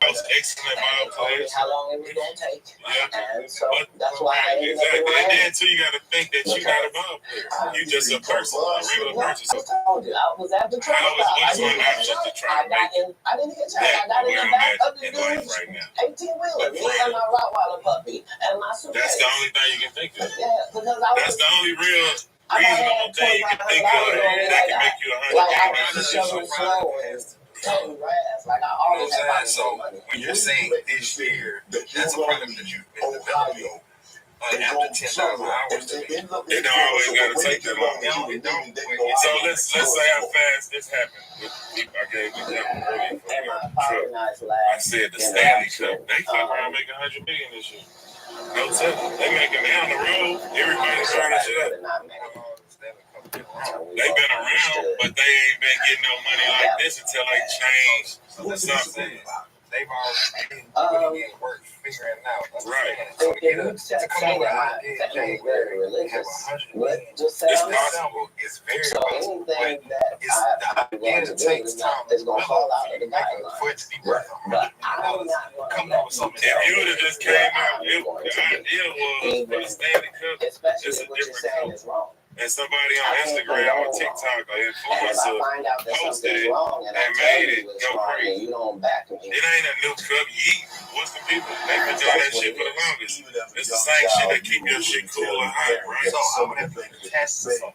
most excellent ball players.
How long is it going to take?
Yeah.
And so that's why I ended
Exactly.
up
And then too, you got to think that you're not a ball player. You just a person, a regular person. So
told you, I was at the track.
what's one option to try to make
I didn't hit track. I got in the back of the dude's 18-wheeler. Me and my Rottweiler puppy and my suitcase.
That's the only thing you can think of.
Yeah, because
That's the only real reasonable thing you can think of that can make you $100 million.
Cutting grass, like I always have.
So when you're saying this year, that's a product that you've been developing after 10,000 hours.
It don't always got to take that long. So let's say how fast this happened. I gave the example earlier for the truck. I said the Stanley Cup. They fuck around making $100 million this year. No telling. They making down the road. Everybody's trying to shit up. They've been around, but they ain't been getting no money like this until they changed something.
They've already been work figuring it out.
Right.
So to come over and very religious, but just say
It's
I'm
possible.
It's very
so
possible.
anything that I'm going to do is going to fall out of the guidelines. But I'm not going to
come up with something.
If you would have just came out, the idea was for the Stanley Cup, it's
especially
a
what you're
different
saying
color.
is wrong.
And somebody on Instagram or TikTok or
And if
influencer
I find out that
posted
something's
it
wrong and I
and
tell
made
you
it
it's
go
wrong and
crazy.
you don't back me,
It ain't a new cup yeet. What's the people? They've been doing that shit for the longest. It's the same shit that keep your shit cool and hot, right?
So I'm going to test something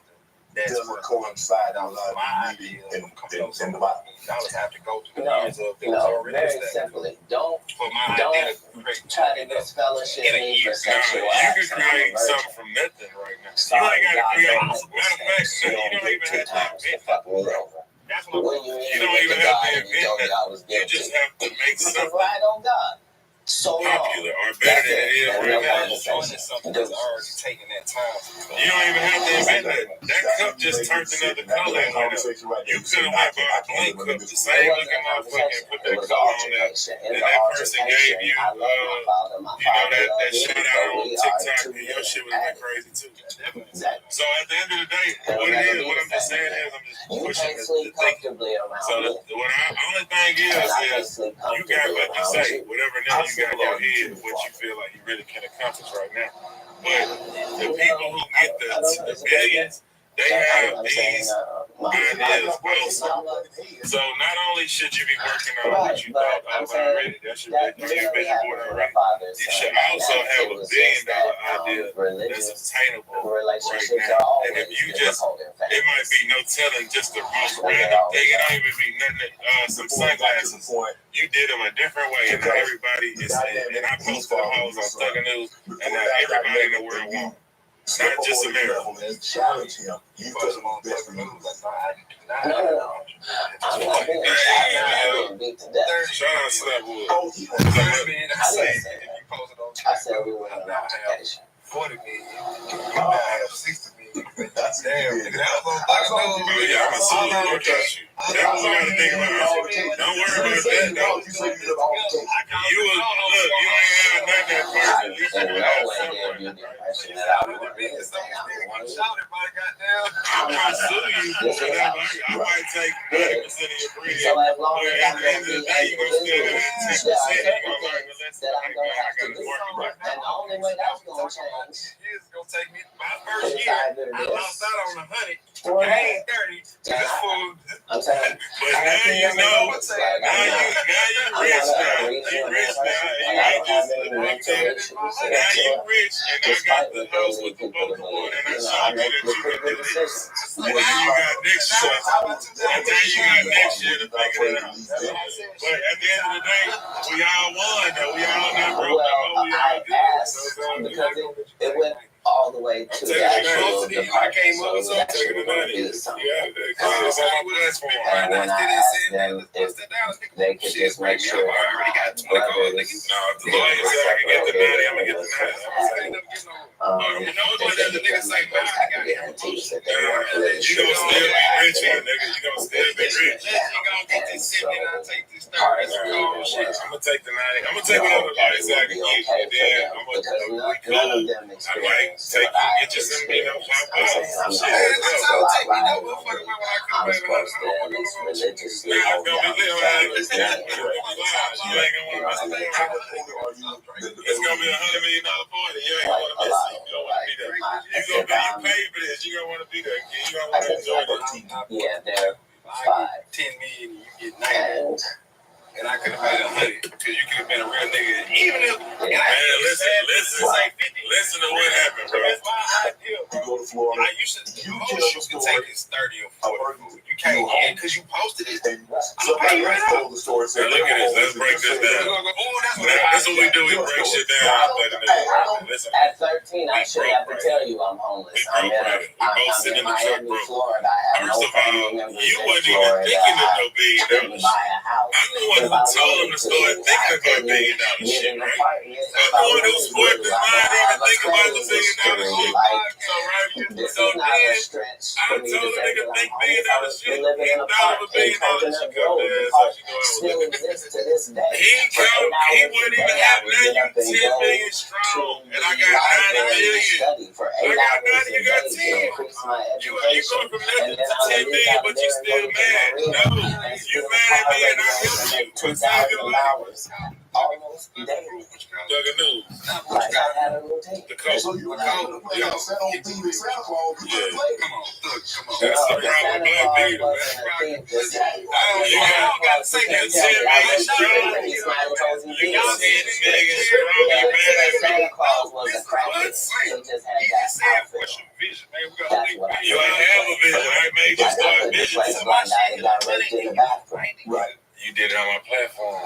that's
doesn't coincide with
my
meeting
idea
in the body.
I would have to go to the
no,
years of things already
very
established.
simply, don't
For my idea to create
try to disfellowship
in a
me
year.
for sexual
Now, you
acts.
can
I'm a
create
virgin.
something from nothing right now. You
Sorry,
ain't got to
God,
create.
don't
Matter
make
of fact,
mistakes.
you don't even
Two
have to
times to
invent
fuck me
nothing.
over.
That's what
When you
You don't even have to invent
told me I was
nothing. You
guilty.
just have to make
You
something
right on God. So long.
popular or better than it is
That's
right
no
now.
conversation.
something that's already taking that time.
You don't even have to invent that. That cup just turned another color and went up. You could have went by a blank cup, the same looking motherfucker, and put that
It was
color on there.
altercation. In
And
the
that person
altercation,
gave you,
I love my father. My
you know,
father
that
loved me,
shout
but
out on
we are
TikTok,
two
and your shit would have been crazy too.
That
So at the end of the day, what it is, what I'm just saying is, I'm just
you
pushing
can't
the
sleep
thinking.
comfortably around
So
me.
only thing
And I can
is
sleep
you got,
comfortably
like you
around
say,
you.
whatever number you got in your head, what you feel like you really can accomplish right now. But the people who get the billions, they have these ideas also. So not only should you be working on what you thought of already, that should be on your vision board already. You should also have $1 billion idea that's attainable right now. And if you just, it might be no telling, just the most random thing. It don't even be nothing. Some sunglasses. You did them a different way, and now everybody is. And I posted the hoes on Thugger News, and now everybody in the world wants. Not just America.
Challenge him. You put him on best for moves.
No. I'm not being beat to death.
Shout out Slapwood.
Oh, he was
I said we were in an altercation.
40 million. You now have 60 million.
That's
Damn,
it.
nigga, that was
Oh, yeah, I'm a super look at you. That's what we gotta think about. Don't worry about that, though.
You say you live on
You was, look, you ain't had nothing at first. At least
In
you
no
had
way
something.
gave you the impression that I would be anything.
I'm gonna sue you for whatever. I might take 90% of your bread.
So as long
But
as
at
I'm
the end of the day, you're gonna still have that 10%. You're gonna learn the lesson
that I'm gonna have to do. And the only way that's gonna change
It's gonna take me my
is
first year.
either
I lost
this
out on 100.
or that.
Gained 30. This fool.
I'm saying,
But now you know. Now you rich now. You rich now. You ain't just a victim. Now you rich, and I got the house with the boat on, and I showed you that you can do this. Now you got next year. And then you got next year to figure it out. But at the end of the day, we all won. Though we all not broke.
well,
We all
I
good.
asked because it went all the way to the actual department, so it was actually going to be something. And when I asked them if they could just make sure that my brothers
No, the lawyer said I can get the 90, I'm gonna get the 90.
guarantees that they weren't really
You
sure.
gonna still be rich, nigga. You gonna still be rich.
Part of the reason
I'm gonna take the 90. I'm gonna take whatever the lawyer said I can get, and then I'm gonna
because
be
none of
cool.
them
I might
experienced
take
what I
you, get you some, you know,
experienced. I'm saying I'm
shit.
supposed to at least religiously hold down the family's name.
You ain't gonna want to miss that. It's gonna be $100 million party. You ain't gonna want to miss it. You don't want to be there. You paid for this. You gonna want to be there. You don't want to enjoy it.
Yeah, they're 5.
10 million, you get 90. And I could have made 100 because you could have been a real nigga. Even if,
Man, listen to what happened, bro.
That's my idea, bro.
You go to Florida.
Like you should take this 30 or 40 food. You can't get because you posted it.
Somebody else told the story.
Now look at this. Let's break this down. Now, this is what we do. We break shit down. Listen.
At 13, I should have to tell you I'm homeless. I'm in Miami, Florida. I have no
First of all,
family members
you
in
wasn't even
Florida.
thinking of no $1
I
billion.
couldn't buy a house.
I'm the one who told him to start thinking about $1 billion shit, right? I'm the one who sparked his mind even think about the $1 billion shit. So, right?
This
So
is not a
then,
stretch
I
for me
told
to
a
say
nigga
that
think
I'm
$1 billion
homeless.
shit.
We live in
He
an
thought of $1
apartment in
billion
Coconut
shit.
Grove. The
So
park
you know I was
still
looking.
exists to this day.
He
For 8
he
hours
wouldn't
a
even
day, I
have
would get up and
10
go
million
to
strong,
the
and I got 90
library and
million.
study for 8
I got
hours
90,
a
you got
day to
10.
increase my
You
education.
going from
And
nothing
then
to
I would
10
leave
million,
out
but
of
you
there and go
still
to
mad.
Marina
No,
and
you
steal a
mad at
car
me and I
radio
helped
and
you.
make
What save your life?
$2,000 almost daily.
Dugga News.
Like I had a routine.
The coach.
So you don't have to play that Santa Fe Santa Claus. You
Yeah.
can play.
Come on, look, come on.
That's the
No,
problem
Santa
with Black
Claus
Peter, man.
wasn't a thief. The Santa
You don't gotta say that 10 million strong. You got 10 million strong. You mad at me.
Santa Claus was a crackhead. He just had that outfit.
What's your vision, man? We got
That's
to
what I
You ain't have a vision. I made you
Like I
start
couldn't
vision.
play the black guy that got raped in the bathroom.
Right.
You did it on my platform.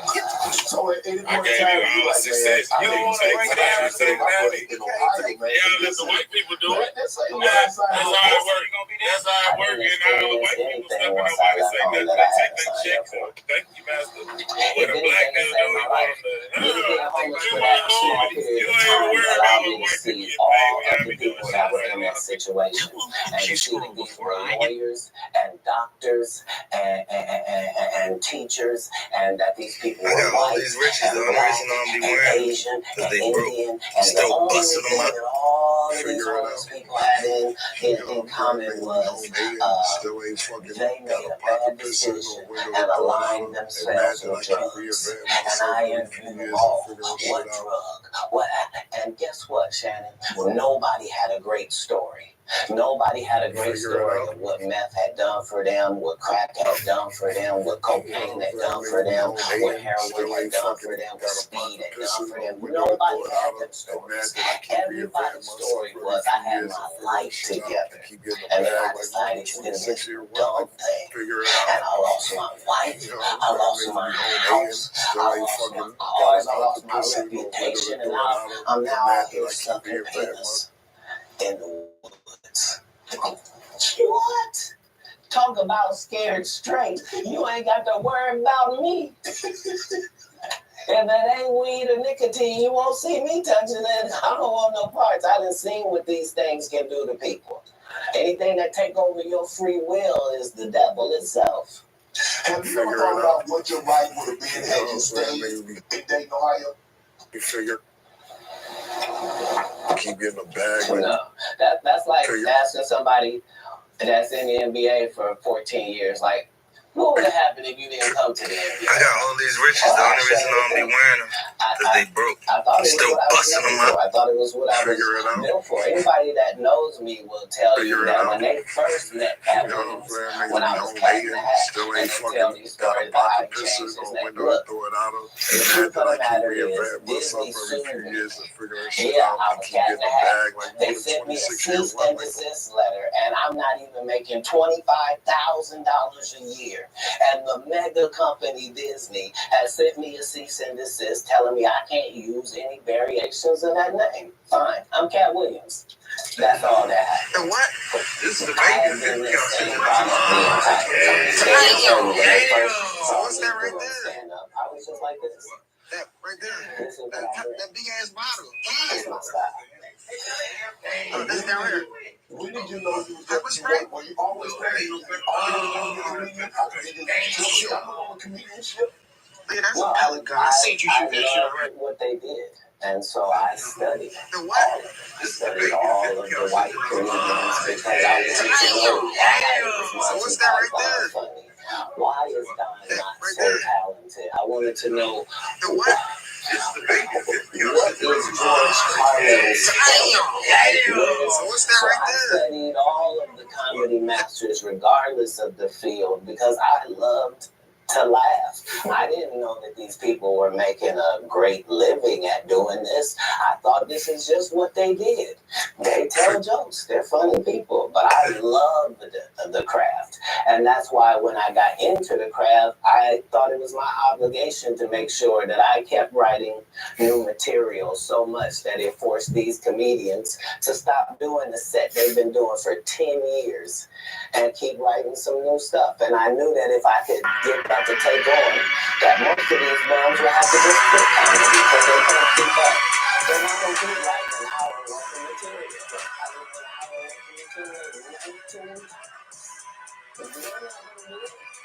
So at any
I
point
gave
in time,
you
you
all
like,
success.
man,
You
I
don't
need
want
to
to
take
break
my
down
shit
and
to my
say
buddy in Ohio, man.
Yeah, let the white people do it.
That's like
That's how it works. That's how it works. And all the white people stuff, and nobody say nothing. They take their check. So thank you, master. When a black dude do it, you want them to, you ain't even worry about what white people get paid. We gotta be doing
That were
something.
in that situation. And you see that these were lawyers and doctors and teachers, and that these people were white and black and Asian and Indian, and the only thing that all of these homeless people had in common was they made a bad decision and aligned themselves with drugs. And I interviewed them all. What drug? What? And guess what, Shannon? Nobody had a great story. Nobody had a great story of what meth had done for them, what crack had done for them, what cocaine had done for them, what heroin had done for them, what speed had done for them. Nobody had them stories. Everybody's story was, I had my life together, and then I decided to do this dumb thing. And I lost my wife, I lost my house, I lost my cars, I lost my reputation, and I'm now out here sucking penis in the woods. What? Talk about scared straight. You ain't got to worry about me. If it ain't weed or nicotine, you won't see me touching it. I don't want no parts. I done seen what these things can do to people. Anything that take over your free will is the devil itself.
Have you ever thought about what your life would have been had you stayed in Dayton, Ohio?
You figure. Keep getting a bag.
No, that's like asking somebody that's in the NBA for 14 years, like,
What would have happened if you didn't come to the NBA?
I got all these riches. The only reason I don't be wearing them is they broke. I'm still busting them up.
I thought it was what I was built for. Anybody that knows me will tell you that when they first met Cat Williams, when I was Cat in the Hat, and they tell these stories about how he changed his name. Look, the truth of the matter is, Disney sued me. Yeah, I was Cat in the Hat. They sent me a cease and desist letter, and I'm not even making $25,000 a year. And the mega company Disney has sent me a cease and desist telling me I can't use any variations of that name. Fine, I'm Cat Williams. That's all that happened.
And what? This is the
I have been the same product the entire time. So what's that right there? Stand up. I was just like this.
That right there. That big ass bottle.
That's my style.
Oh, that's down here.
When did you know you was
Pepper spray?
were you always comedian? Comedianship?
Yeah, that's
No,
a pellet gun. I seen you shoot that shit already.
What they did. And so I studied
The
all
what?
of it. I studied all of the white comedians because I wanted to know why
So what's that right there?
funny. Why is Don not
Right
so
there.
talented? I wanted to know
The what?
what is George Carlin's
So what's that
So
right
I
there?
studied all of the comedy masters regardless of the field because I loved to laugh. I didn't know that these people were making a great living at doing this. I thought this is just what they did. They tell jokes. They're funny people. But I love the craft. And that's why when I got into the craft, I thought it was my obligation to make sure that I kept writing new material so much that it forced these comedians to stop doing the set they've been doing for 10 years and keep writing some new stuff. And I knew that if I could get that to take on, that most of these bums will have to just quit comedy because they can't keep up. They're not going to keep writing an hour worth of material.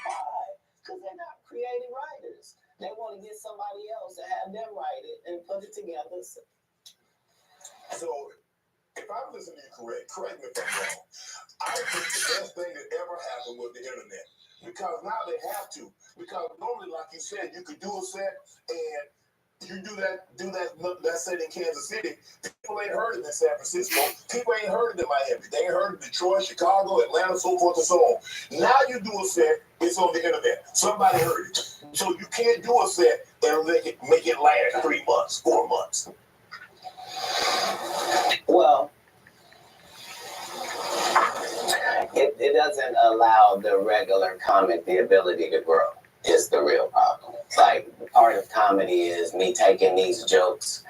Why? Because they're not creative writers. They want to get somebody else to have them write it and put it together.
So, if I'm listening to you correct me if I'm wrong. I think the best thing that ever happened was the internet. Because now they have to. Because normally, like you said, you could do a set and you do that set in Kansas City. People ain't heard it in San Francisco. People ain't heard it in Miami. They ain't heard it in Detroit, Chicago, Atlanta, so forth and so on. Now you do a set, it's on the internet. Somebody heard it. So you can't do a set and make it last 3 months, 4 months.
Well, it doesn't allow the regular comic the ability to grow. Is the real problem. Like, part of comedy is me taking these jokes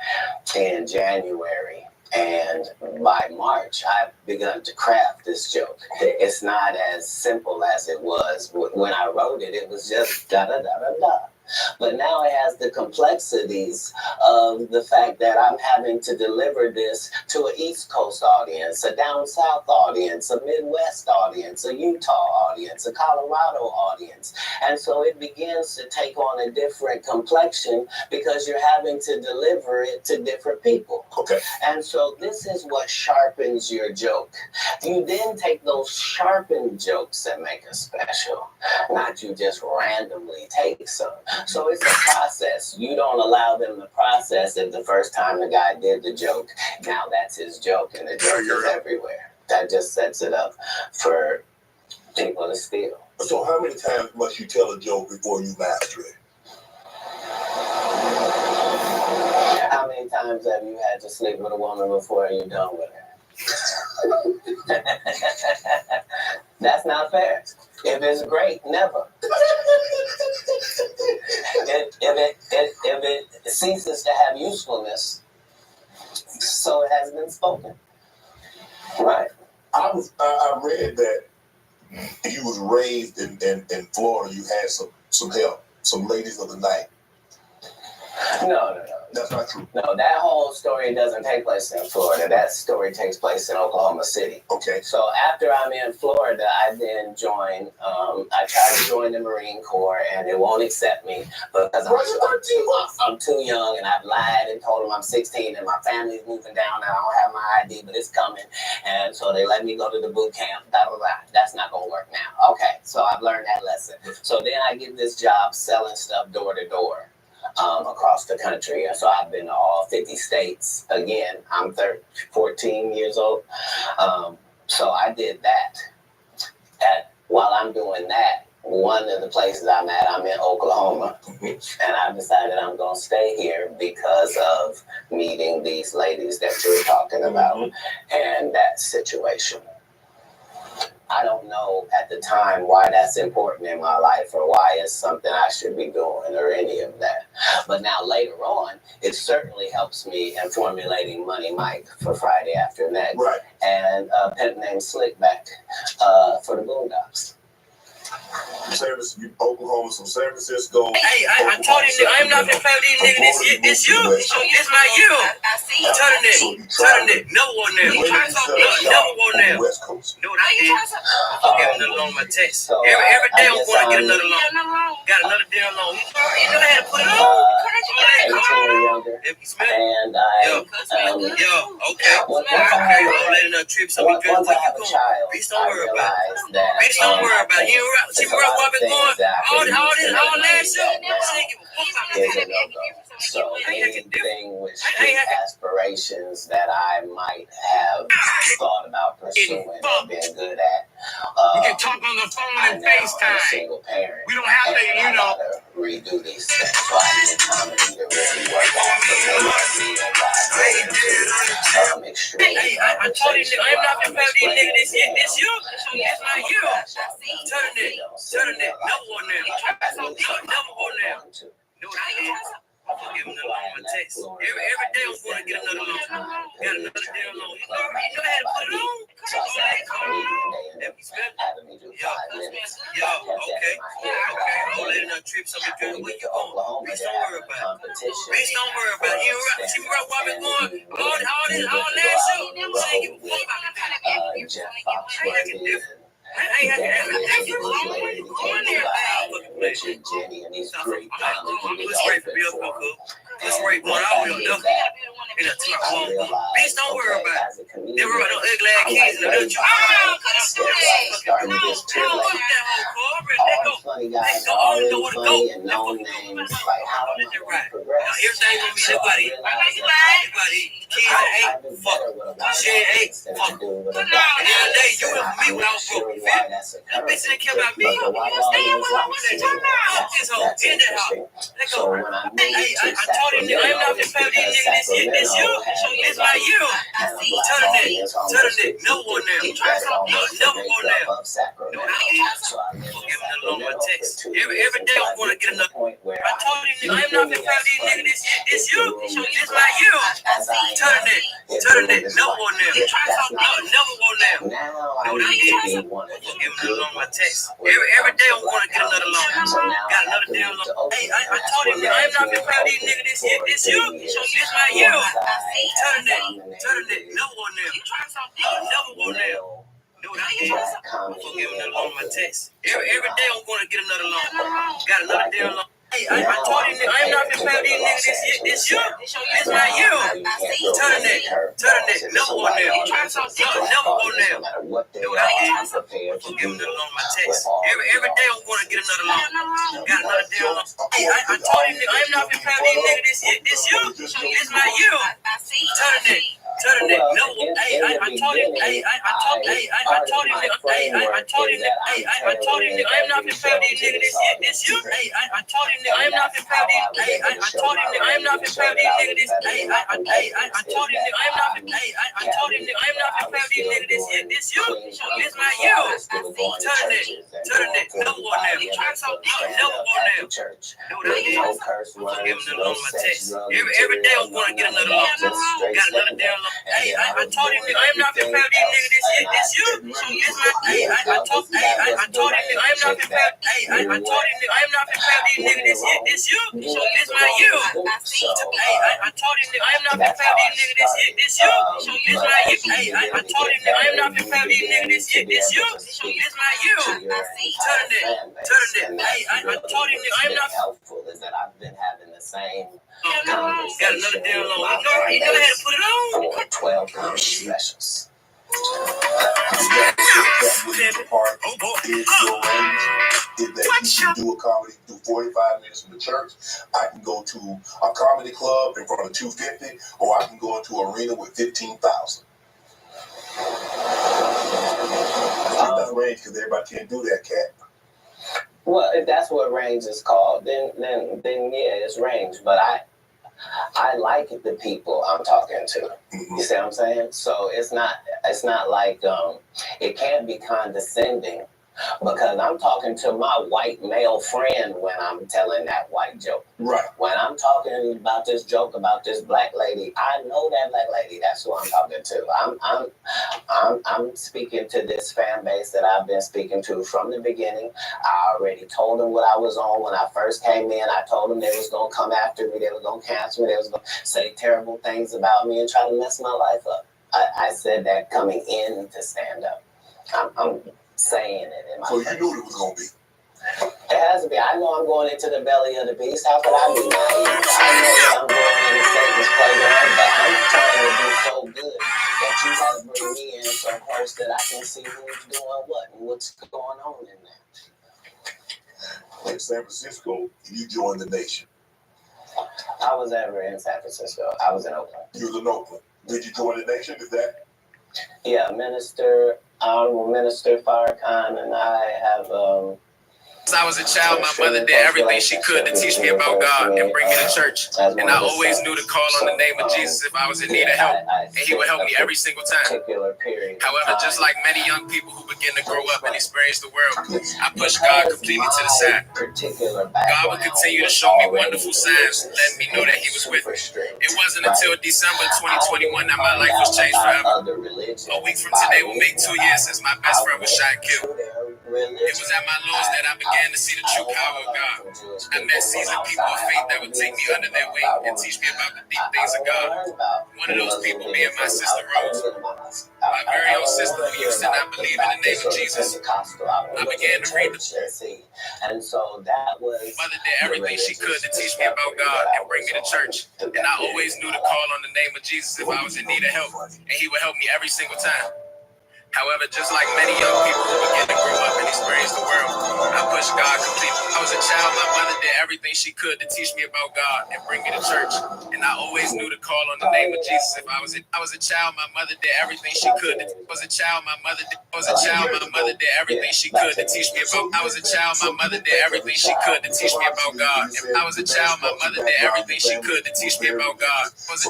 in January, and by March, I've begun to craft this joke. It's not as simple as it was. When I wrote it, it was just da-da-da-da-da. But now it has the complexities of the fact that I'm having to deliver this to an East Coast audience, a down South audience, a Midwest audience, a Utah audience, a Colorado audience. And so it begins to take on a different complexion because you're having to deliver it to different people.
Okay.
And so this is what sharpens your joke. You then take those sharpened jokes and make a special, not you just randomly take some. So it's a process. You don't allow them to process it the first time the guy did the joke. Now that's his joke, and the joke is everywhere. That just sets it up for people to steal.
So how many times must you tell a joke before you master it?
How many times have you had to sleep with a woman before you're done with her? That's not fair. If it's great, never. If it ceases to have usefulness, so it has been spoken. Right.
I read that you was raised in Florida. You had some help, some ladies of the night.
No.
That's not true.
No, that whole story doesn't take place in Florida. That story takes place in Oklahoma City.
Okay.
So after I'm in Florida, I then join, I tried to join the Marine Corps, and it won't accept me because I'm too young, and I've lied and told them I'm 16 and my family's moving down and I don't have my ID, but it's coming. And so they let me go to the boot camp, blah, blah, blah. That's not going to work now. Okay, so I've learned that lesson. So then I get this job selling stuff door to door. Across the country. And so I've been to all 50 states. Again, I'm 14 years old. So I did that. While I'm doing that, one of the places I'm at, I'm in Oklahoma. And I decided I'm going to stay here because of meeting these ladies that you're talking about and that situation. I don't know at the time why that's important in my life or why it's something I should be doing or any of that. But now later on, it certainly helps me in formulating Money Mike for Friday After Next.
Right.
And a pimp named Slickback for the Boondocks.
Oklahoma, so San Francisco.
Hey, I told you, I'm not gonna play with these niggas. It's you. It's not you. I see you. Turn it. Never on there. Never on there.
West Coast.
No, I did. I'm getting another loan on my text. Every day I'm going to get another loan. Got another damn loan. You know how to put it on? If you smell it. Okay. I'm letting her trip so we good. Where you going? Bitch, don't worry about it. Bitch, don't worry about it. See where I've been going? All that shit.
So anything with street aspirations that I might have thought about pursuing or been good at.
We can talk on the phone and FaceTime.
Single parent.
We don't have to, you know.
Redo these things. So I need comedy to really work on for me and God.
Hey, I told you, I'm not gonna play with these niggas. It's you. It's not you. Turn it. Never on there. Never on there. No, I ain't. I'm gonna give another loan on my text. Every day I'm going to get another loan. Got another damn loan. You know how to put it on? Okay. I'm letting her trip some good. Where you going? Bitch, don't worry about it. Bitch, don't worry about it. See where I've been going? All that shit. I ain't give a fuck about it.
Jeff Foxworthy. Richard, Jenny, and these great
Let's rate one out of them. Bitch, don't worry about it. They worry about those ugly ass kids and they'll
funny guys are already funny and no names. Like, how am I going to progress?
Everything gonna be everybody. Kids ain't fuck. Shit ain't fuck. The other day, you and me when I was broke. That bitch didn't care about me. You understand what I'm talking about? This hoe in that house. Let go. I told him, I'm not gonna play with these niggas. It's you. It's not you. Turn it. Never on there. Never on there. No, I ain't. Give him a little text. Every day I'm going to get another. I told him, I'm not gonna play with these niggas. It's you. It's not you. Turn it. Never on there. Never on there. No, I ain't. Give him a little on my text. Every day I'm going to get another loan. Got another damn loan. Hey, I told him, I'm not gonna play with these niggas. It's you. It's not you. Turn it. Never on there. Never on there. No, I ain't. I'm gonna give him another loan on my text. Every day I'm going to get another loan. Got another damn loan. Hey, I told him, I'm not gonna play with these niggas. It's you. It's not you. Turn it. Never on there. Never on there. No, I ain't. I'm gonna give him another loan on my text. Every day I'm going to get another loan. Got another damn loan. Hey, I told him, I'm not gonna play with these niggas. It's you. It's not you. Turn it. No, I told him, I'm not gonna play with these niggas. It's you. I told him, I'm not gonna play with these. I told him, I'm not gonna play with these niggas. I told him, I'm not gonna play with these niggas. this you. It's not you. Turn it. Never go there. You trying to never go there.
Church.
No curse words, no sex, drugs. Every day I'm going to get another loan. Got another damn loan. Hey, I told him, I am not finna pay these niggas this shit. This you. Hey, I told him, I am not finna pay. Hey, I told him, I am not finna pay these niggas this shit. This you. It's not you. Hey, I told him, I am not finna pay these niggas this shit. This you. It's not you. Hey, I told him, I am not finna pay these niggas this shit. This you. It's not you. Turn it. Hey, I told him, I am not
helpful is that I've been having the same
got another damn loan. You know how to put it on.
12 comedy specials.
If you do a comedy, do 45 minutes in the church, I can go to a comedy club in front of 250, or I can go into an arena with 15,000. That's range because everybody can't do that, Cat.
Well, if that's what range is called, then yeah, it's range. But I like the people I'm talking to. You see what I'm saying? So it's not like it can't be condescending because I'm talking to my white male friend when I'm telling that white joke.
Right.
When I'm talking about this joke about this black lady, I know that black lady. That's who I'm talking to. I'm speaking to this fan base that I've been speaking to from the beginning. I already told them what I was on when I first came in. I told them they was gonna come after me. They was gonna cancel me. They was gonna say terrible things about me and try to mess my life up. I said that coming in to stand up. I'm saying it in my
So
face.
you knew it was gonna be.
It has to be. I know I'm going into the belly of the beast. How could I be naive? I know that I'm going into Satan's playground, but I'm trying to do so good that you got to bring me in so close that I can see who's doing what and what's going on in there.
In San Francisco, you joined the nation.
I was ever in San Francisco. I was in Oakland.
You was in Oakland. Did you join the nation? Is that?
Yeah, Honorable Minister Farrakhan and I have
Since I was a child, my mother did everything she could to teach me about God and bring me to church. And I always knew to call on the name of Jesus if I was in need of help, and He would help me every single time. However, just like many young people who begin to grow up and experience the world, I pushed God completely to the side. God would continue to show me wonderful signs, letting me know that He was with me. It wasn't until December 2021 that my life was changed forever. A week from today will make 2 years since my best friend was shot and killed. It was at my lowest that I began to see the true power of God. I met seasoned people of faith that would take me under their wing and teach me about the deep things of God. One of those people being my sister Rose, my very own sister who used to not believe in the name of Jesus. I began to read the
and so that was
mother did everything she could to teach me about God and bring me to church. And I always knew to call on the name of Jesus if I was in need of help, and He would help me every single time. However, just like many young people who begin to grow up and experience the world, I pushed God completely. I was a child, my mother did everything she could to teach me about God and bring me to church. And I always knew to call on the name of Jesus if I was a child, my mother did everything she could. I was a child, my mother did everything she could to teach me about. I was a child, my mother did everything she could to teach me about God. I was a child, my mother did everything she could to teach me about God. I was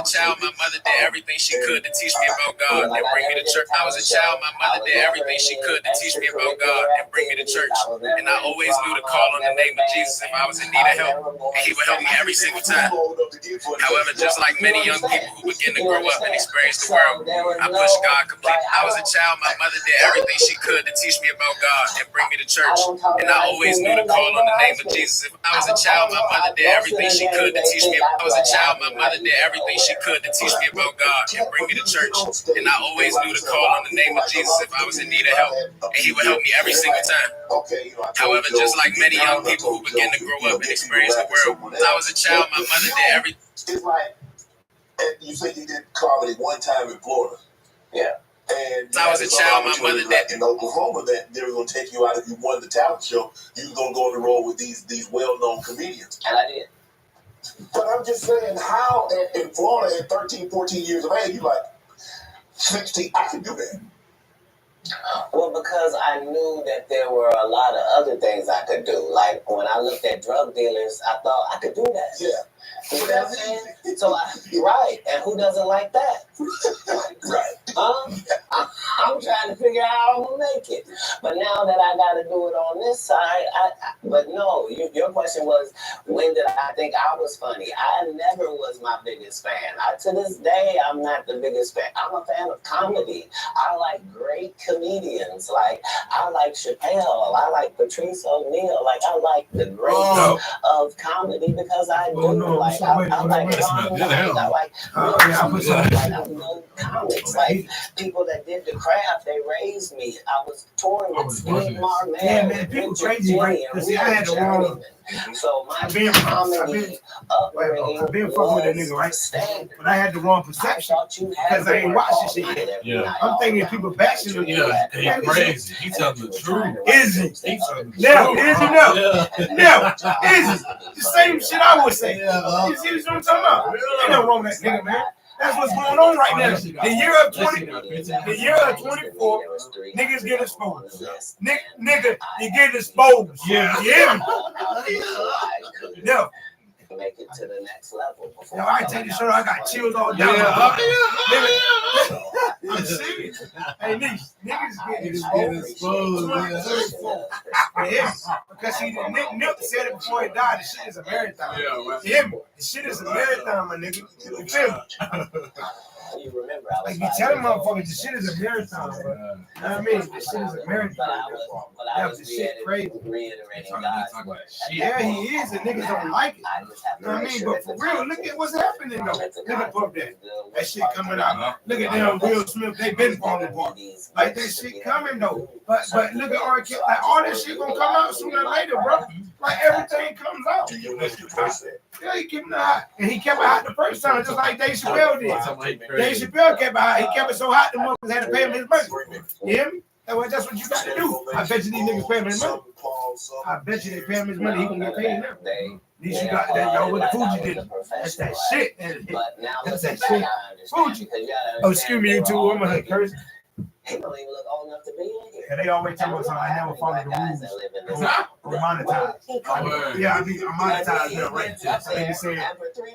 a child, my mother did everything she could to teach me about God and bring me to church. I was a child, my mother did everything she could to teach me about God and bring me to church. And I always knew to call on the name of Jesus if I was in need of help, and He would help me every single time. However, just like many young people who begin to grow up and experience the world, I pushed God completely. I was a child, my mother did everything she could to teach me about God and bring me to church. And I always knew to call on the name of Jesus. If I was a child, my mother did everything she could to teach me. I was a child, my mother did everything she could to teach me about God and bring me to church. And I always knew to call on the name of Jesus if I was in need of help, and He would help me every single time. However, just like many young people who begin to grow up and experience the world, when I was a child, my mother did everything.
It's like, you said you did comedy one time in Florida.
Yeah.
And
I was a child, my mother did.
In Oklahoma, that they were going to take you out if you won the talent show. You were going to go on the road with these well-known comedians.
And I did.
But I'm just saying, how in Florida at 13, 14 years of age, you like, 16, I can do that.
Well, because I knew that there were a lot of other things I could do. Like when I looked at drug dealers, I thought I could do that.
Yeah.
You know what I'm saying? So, right. And who doesn't like that?
Right.
I I'm trying to figure out how I'm gonna make it. But now that I got to do it on this side, but no, your question was, when did I think I was funny? I never was my biggest fan. To this day, I'm not the biggest fan. I'm a fan of comedy. I like great comedians. Like, I like Chappelle. I like Patrice O'Neal. Like, I like the greats of comedy because I do. Like, I like Ron White. I like comics. Like, people that did the craft, they raised me. I was touring with Steve Marmel.
Yeah, man, people crazy, right? Because I had the wrong.
So my
I've been fucking with that nigga, right? But I had the wrong perception because I ain't watching shit yet.
Yeah.
I'm thinking people bashing him.
Yeah, he crazy. He telling the truth.
Is it? No, is it? No, is it? The same shit I would say. You see what I'm talking about? Ain't nothing wrong with that nigga, man. That's what's going on right now. The year of 24, niggas get exposed. Nigga, you get exposed. Yeah. Yeah.
Make it to the next level.
Yo, I take the shirt, I got chills all down. I'm serious. Hey, niggas exposed. Yeah, because Nip said it before he died. The shit is a marathon. Yeah, the shit is a marathon, my nigga. You feel me?
You remember,
like you telling motherfuckers, the shit is a marathon, bro. You know what I mean? The shit is a marathon.
I was reiterating God's
yeah, he is, and niggas don't like it. You know what I mean? But for real, look at what's happening though. Look at Puff Daddy. That shit coming out. Look at them, Will Smith. They been falling apart. Like that shit coming though. But look at R. Kelly. Like all that shit gonna come out sooner or later, bro. Like everything comes out. Yeah, he kept it hot, and he kept it hot the first time, just like Dave Chappelle did. Dave Chappelle kept it hot. He kept it so hot the motherfuckers had to pay him his money. You hear me? That's what you got to do. I bet you these niggas pay him his money. I bet you they pay him his money. He gonna get paid now. At least you got that, y'all, what the Fuji did. That's that shit. That's that shit. Fuji. Oh, excuse me, you two. I'm gonna curse.
He don't even look old enough to be in here.
Yeah, they always tell me something. I never follow the rules. I'm monetized. Yeah, I be monetized now, right? So they just say,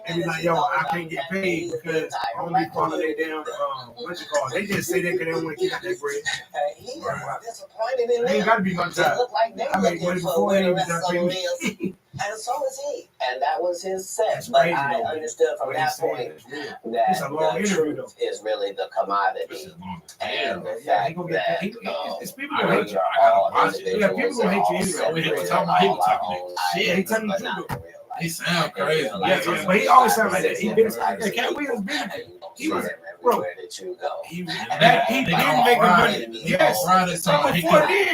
they be like, yo, I can't get paid because I only follow their damn, what you call it? They just say that because they don't want to keep that bread.
He is disappointed in them.
They ain't got to be monetized. I make money before they even done paying me.
And so is he. And that was his set. But I understood from that point that the truth is really the commodity. And the fact that
it's people gonna hate you. Yeah, people gonna hate you anyway.
He was talking shit.
He telling the truth.
He sound crazy.
Yeah, but he always sound like that. He been Cat Williams been. He was bro. He didn't make a money. Yes. Before then,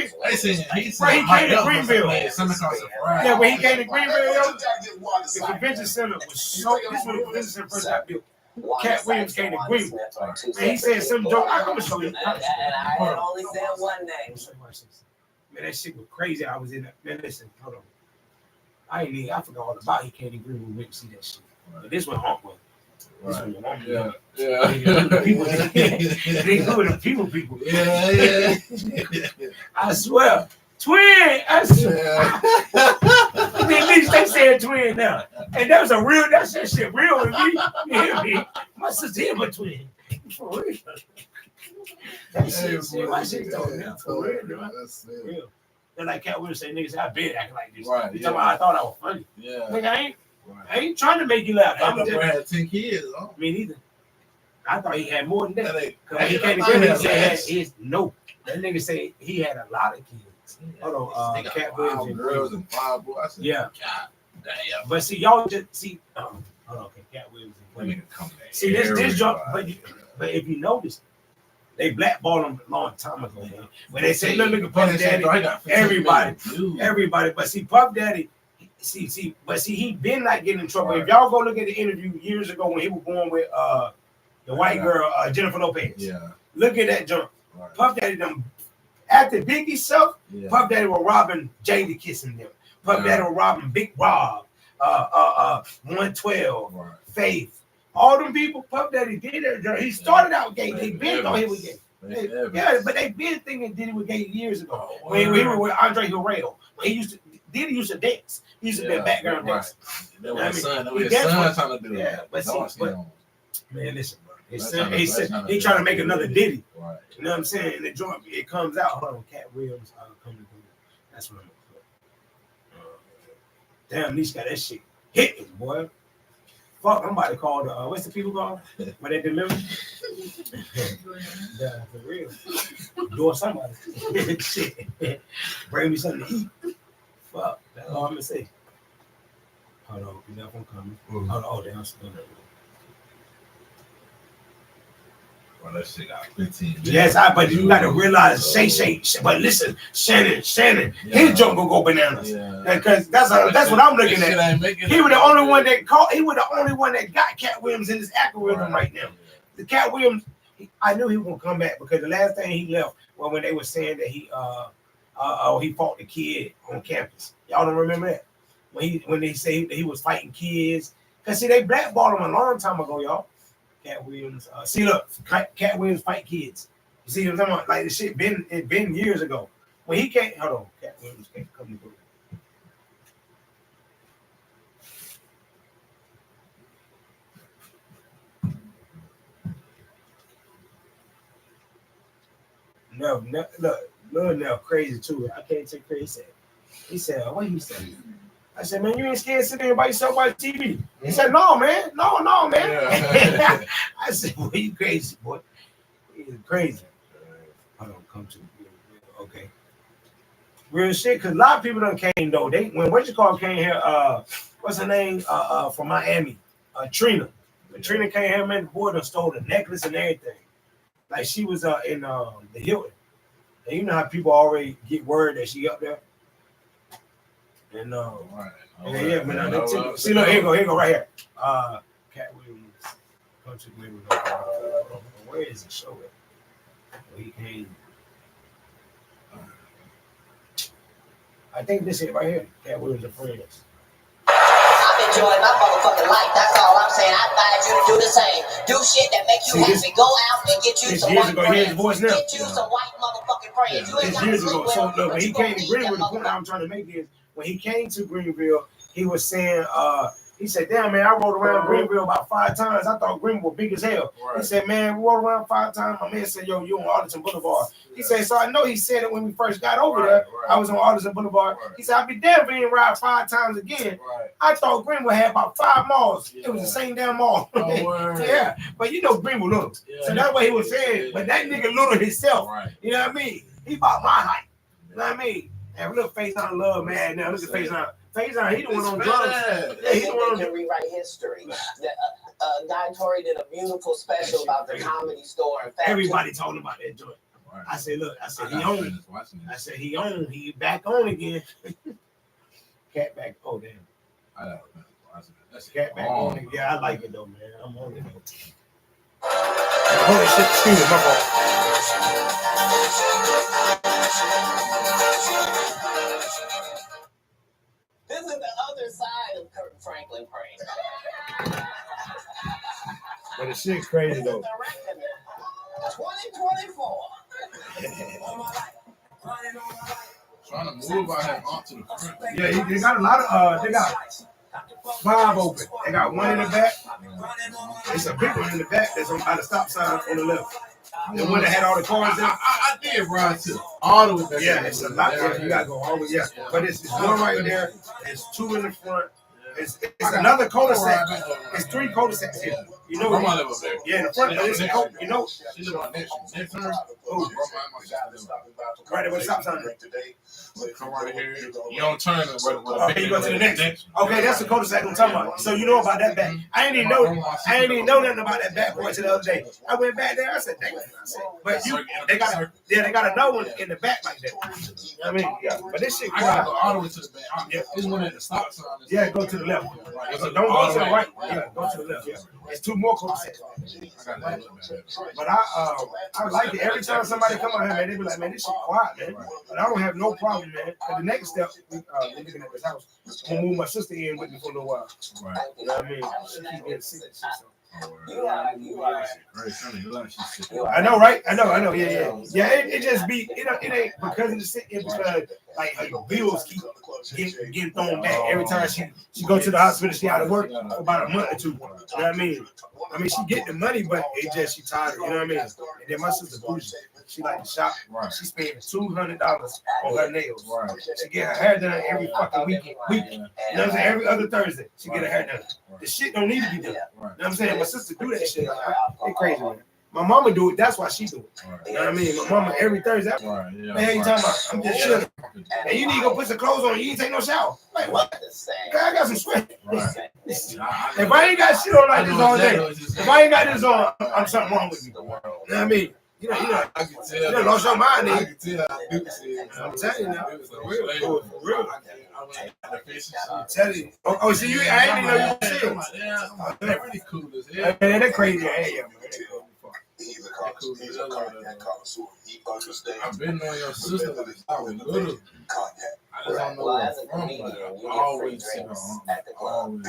he came to Greenville. Yeah, when he came to Greenville, yo, the convention center was so. This was the convention center first got built. Cat Williams came to Greenville, and he said some joke. I'm gonna show you.
And I had only said one name.
Man, that shit was crazy. I was in that. Man, listen, hold on. I forgot all about he came to Greenville. We went to see that shit. But this one, Hawkwood.
Yeah.
They good at people.
Yeah.
I swear. Twin! I swear. At least they said twin now. And that was that shit real with me. You hear me? My sister hit my twin. For real. That shit, my shit told me. For real, that's real. They're like Cat Williams say, niggas, I've been acting like this. Right. Yeah. I thought I was funny.
Yeah.
Nigga, I ain't trying to make you laugh.
I had 10 kids.
Me neither. I thought he had more than that. Because he came together, he said, no. That nigga said he had a lot of kids. Hold on, Cat Williams and
girls and 5 boys. I said,
yeah.
God damn.
But see, y'all just see. Hold on, okay, Cat Williams and women. See, this jump, but if you notice, they blackballed him a long time ago, man. When they say, look at Puff Daddy, everybody. But see, Puff Daddy, he been like getting in trouble. Right. If y'all go look at the interview years ago when he was born with the white girl, Jennifer Lopez. Yeah. Look at that jump. Right. Puff Daddy them after Biggie self, Puff Daddy was robbing Jada kissing them. Puff Daddy was robbing Big Rob, 112, Faith. All them people, Puff Daddy did it. He started out gay. They been thought he was gay. But they been thinking Diddy was gay years ago. When he was with Andre Harrell. Diddy used to dance. He used to be a background dancer.
That was his son trying to do it.
Yeah, but man, listen, bro. He trying to make another Diddy.
Right.
You know what I'm saying? And the joint, it comes out. Hold on, Cat Williams coming through. That's what I'm gonna put. Damn, Niche got that shit hitting, boy. Fuck, I'm about to call the what's the people called? When they deliver? Yeah, for real. Do somebody. Shit. Bring me something to eat. Fuck, that's all I'm gonna say. Hold on, you know I'm coming. Hold on, oh damn, I'm still there.
Well, that shit got 15 minutes.
Yes, but you gotta realize Shay. But listen, Shannon, his joke gonna go bananas. Because that's what I'm looking at. He was the only one that got Cat Williams in his algorithm right now. The Cat Williams, I knew he was gonna come back because the last thing he left was when they were saying that he fought the kid on campus. Y'all don't remember that? When they say that he was fighting kids. Cause see, they blackballed him a long time ago, y'all. Cat Williams. See, look, Cat Williams fight kids. You see what I'm talking about? Like the shit been years ago. When he can't, hold on, Cat Williams can't come through. No, look, Lil Nell crazy too. I can't take crazy. He said, what he said? I said, man, you ain't scared to sit there by yourself by the TV. He said, no, man. No, man. Yeah. I said, well, you crazy, boy. He's crazy. Hold on, come to me. Okay. Real shit, because a lot of people done came, though. When came here, what's her name? From Miami. Trina. When Trina came here, man, the boy done stole the necklace and everything. Like, she was in the Hilton. And you know how people already get word that she up there? And yeah, man. See, look, here go right here. Cat Williams, Country Williams. Where is it? Show it. Where he came. I think this is right here. Cat Williams and Friends.
I'm enjoying my motherfucking life. That's all I'm saying. I advise you to do the same. Do shit that make you happy. Go out and get you some white friends. Get you some white motherfucking friends. You ain't got
years ago. So look, when he came to Greenville, the point I'm trying to make is when he came to Greenville, he was saying, he said, damn, man, I rode around Greenville about 5 times. I thought Greenville was big as hell. Right. He said, man, we rode around 5 times. My man said, yo, you on Arlington Boulevard. He said, so I know he said it when we first got over there. I was on Arlington Boulevard. He said, I'd be damn if he didn't ride 5 times again. I thought Greenville had about 5 malls. It was the same damn mall. Yeah, but you know Greenville little. So that's what he was saying. But that nigga little himself. You know what I mean? He about my height. You know what I mean? And look, Face on Love, man. Now look at Face on. Face on, he the one on drugs.
Yeah, he the one on rewrite history. Guy Tory did a beautiful special about the Comedy Store. In fact,
everybody talking about that joint. I said, look, he on. I said, he on. He back on again. Cat back. Oh, damn. That's Cat back on. Yeah, I like it, though, man. I'm on it, though. Holy shit, excuse me, my fault.
This is the other side of Kirk Franklin praying.
But the shit's crazy, though.
2024.
Trying to move out here onto the front.
Yeah, they got a lot of, they got 5 open. They got 1 in the back. It's a big one in the back that's by the stop sign on the left. The one that had all the cars in.
I did ride to all the way back.
Yeah, it's a lot. You gotta go all the way. Yeah, but it's one right there. It's 2 in the front. It's another cul-de-sac. It's 3 cul-de-sacs here. You know what? Yeah, in the front. But it's a you know.
She live on next turn.
Oh, right there with stop sign.
Come right here. You don't turn it.
Okay, you go to the next. Okay, that's the cul-de-sac I'm talking about. So you know about that back. I ain't even know nothing about that back boy till the other day. I went back there. I said, dang. But they got another one in the back like that. I mean, yeah. But this shit.
I gotta go all the way to the back. This one at the stop sign.
Yeah, go to the left. So don't go to the right. Yeah, go to the left. Yeah. It's 2 more cul-de-sacs. But I like it. Every time somebody come out here, man, they be like, man, this shit quiet, man. But I don't have no problem, man. But the next step, we're looking at this house. I'm gonna move my sister in with me for a little while. Right. You know what I mean? She keep getting sick and shit, so. I know, right? I know. Yeah. It just be it ain't because of the sick. It's because like her bills keep getting thrown back every time she go to the hospital. She out of work for about a month or two. You know what I mean? She get the money, but it just she tired. You know what I mean? And then my sister bougie. She like to shop. Right. She spends $200 on her nails. Right. She get her hair done every fucking week. You know what I'm saying? Every other Thursday, she get her hair done. The shit don't need to be done. You know what I'm saying? My sister do that shit. They crazy, man. My mama do it. That's why she do it. You know what I mean? My mama every Thursday. Man, you talking about? I'm just chilling. And you need to go put some clothes on. You ain't take no shower. Like what? I got some sweat. If I ain't got shit on like this all day, if I ain't got this on, I'm something wrong with me. You know what I mean? You know, I can tell. You lost your mind, nigga. I can tell. I'm telling you now. For real. I'm telling you. Oh, see, I ain't even know you were serious. They're really cool as hell. Man, they're crazy. Yeah, man.
I've been on your sister since I was little. I just don't know where I'm from, but I always see her
at the club.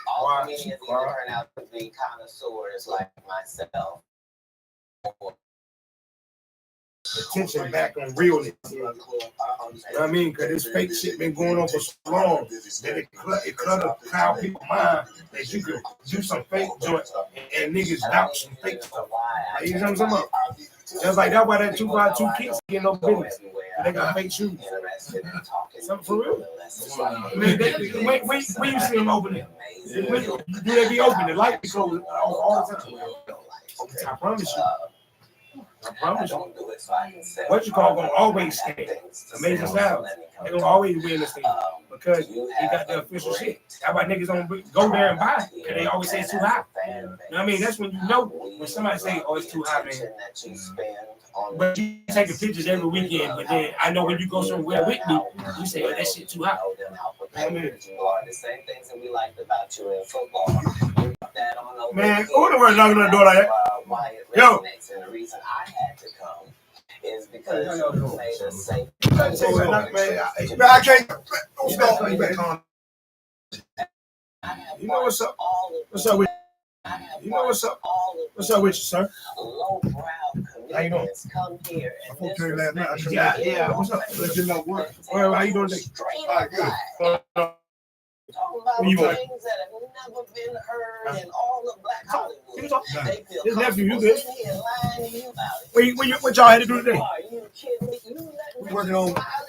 All comedians turn out to be connoisseurs like myself.
Attention back on realness. You know what I mean? Because this fake shit been going on for so long that it cloud people's mind that you could do some fake joints and niggas doubt some fake stuff. Like, you know what I'm talking about? Just like that's why that 2x2 kids get no business. They got fake shoes. Something for real. I mean, when you see them opening, do they be open? The light be closed all the time. I promise you. I promise you. What you call gonna always stay. Amazing Styles. They're gonna always be in this thing because he got the official shit. That's why niggas don't go there and buy it because they always say it's too high. You know what I mean? That's when you know when somebody say, "Oh, it's too high, man." But you taking pictures every weekend. But then I know when you go somewhere with me, you say, "Oh, that shit too high." I mean,
the same things that we liked about you in football.
Man, who the word knocking on the door like that? Yo.
And the reason I had to come is because you made us safe.
I can't. You know what's up? What's up with you? You know what's up? What's up with you, sir?
Lowbrow comedians come here and
yeah. What's up? Let you know what. Well, how you doing today? All right, good.
Talking about things that have never been heard in all of Black Hollywood. They feel
his nephew, you
good.
What y'all had to do today?
Are you kidding me?
We working on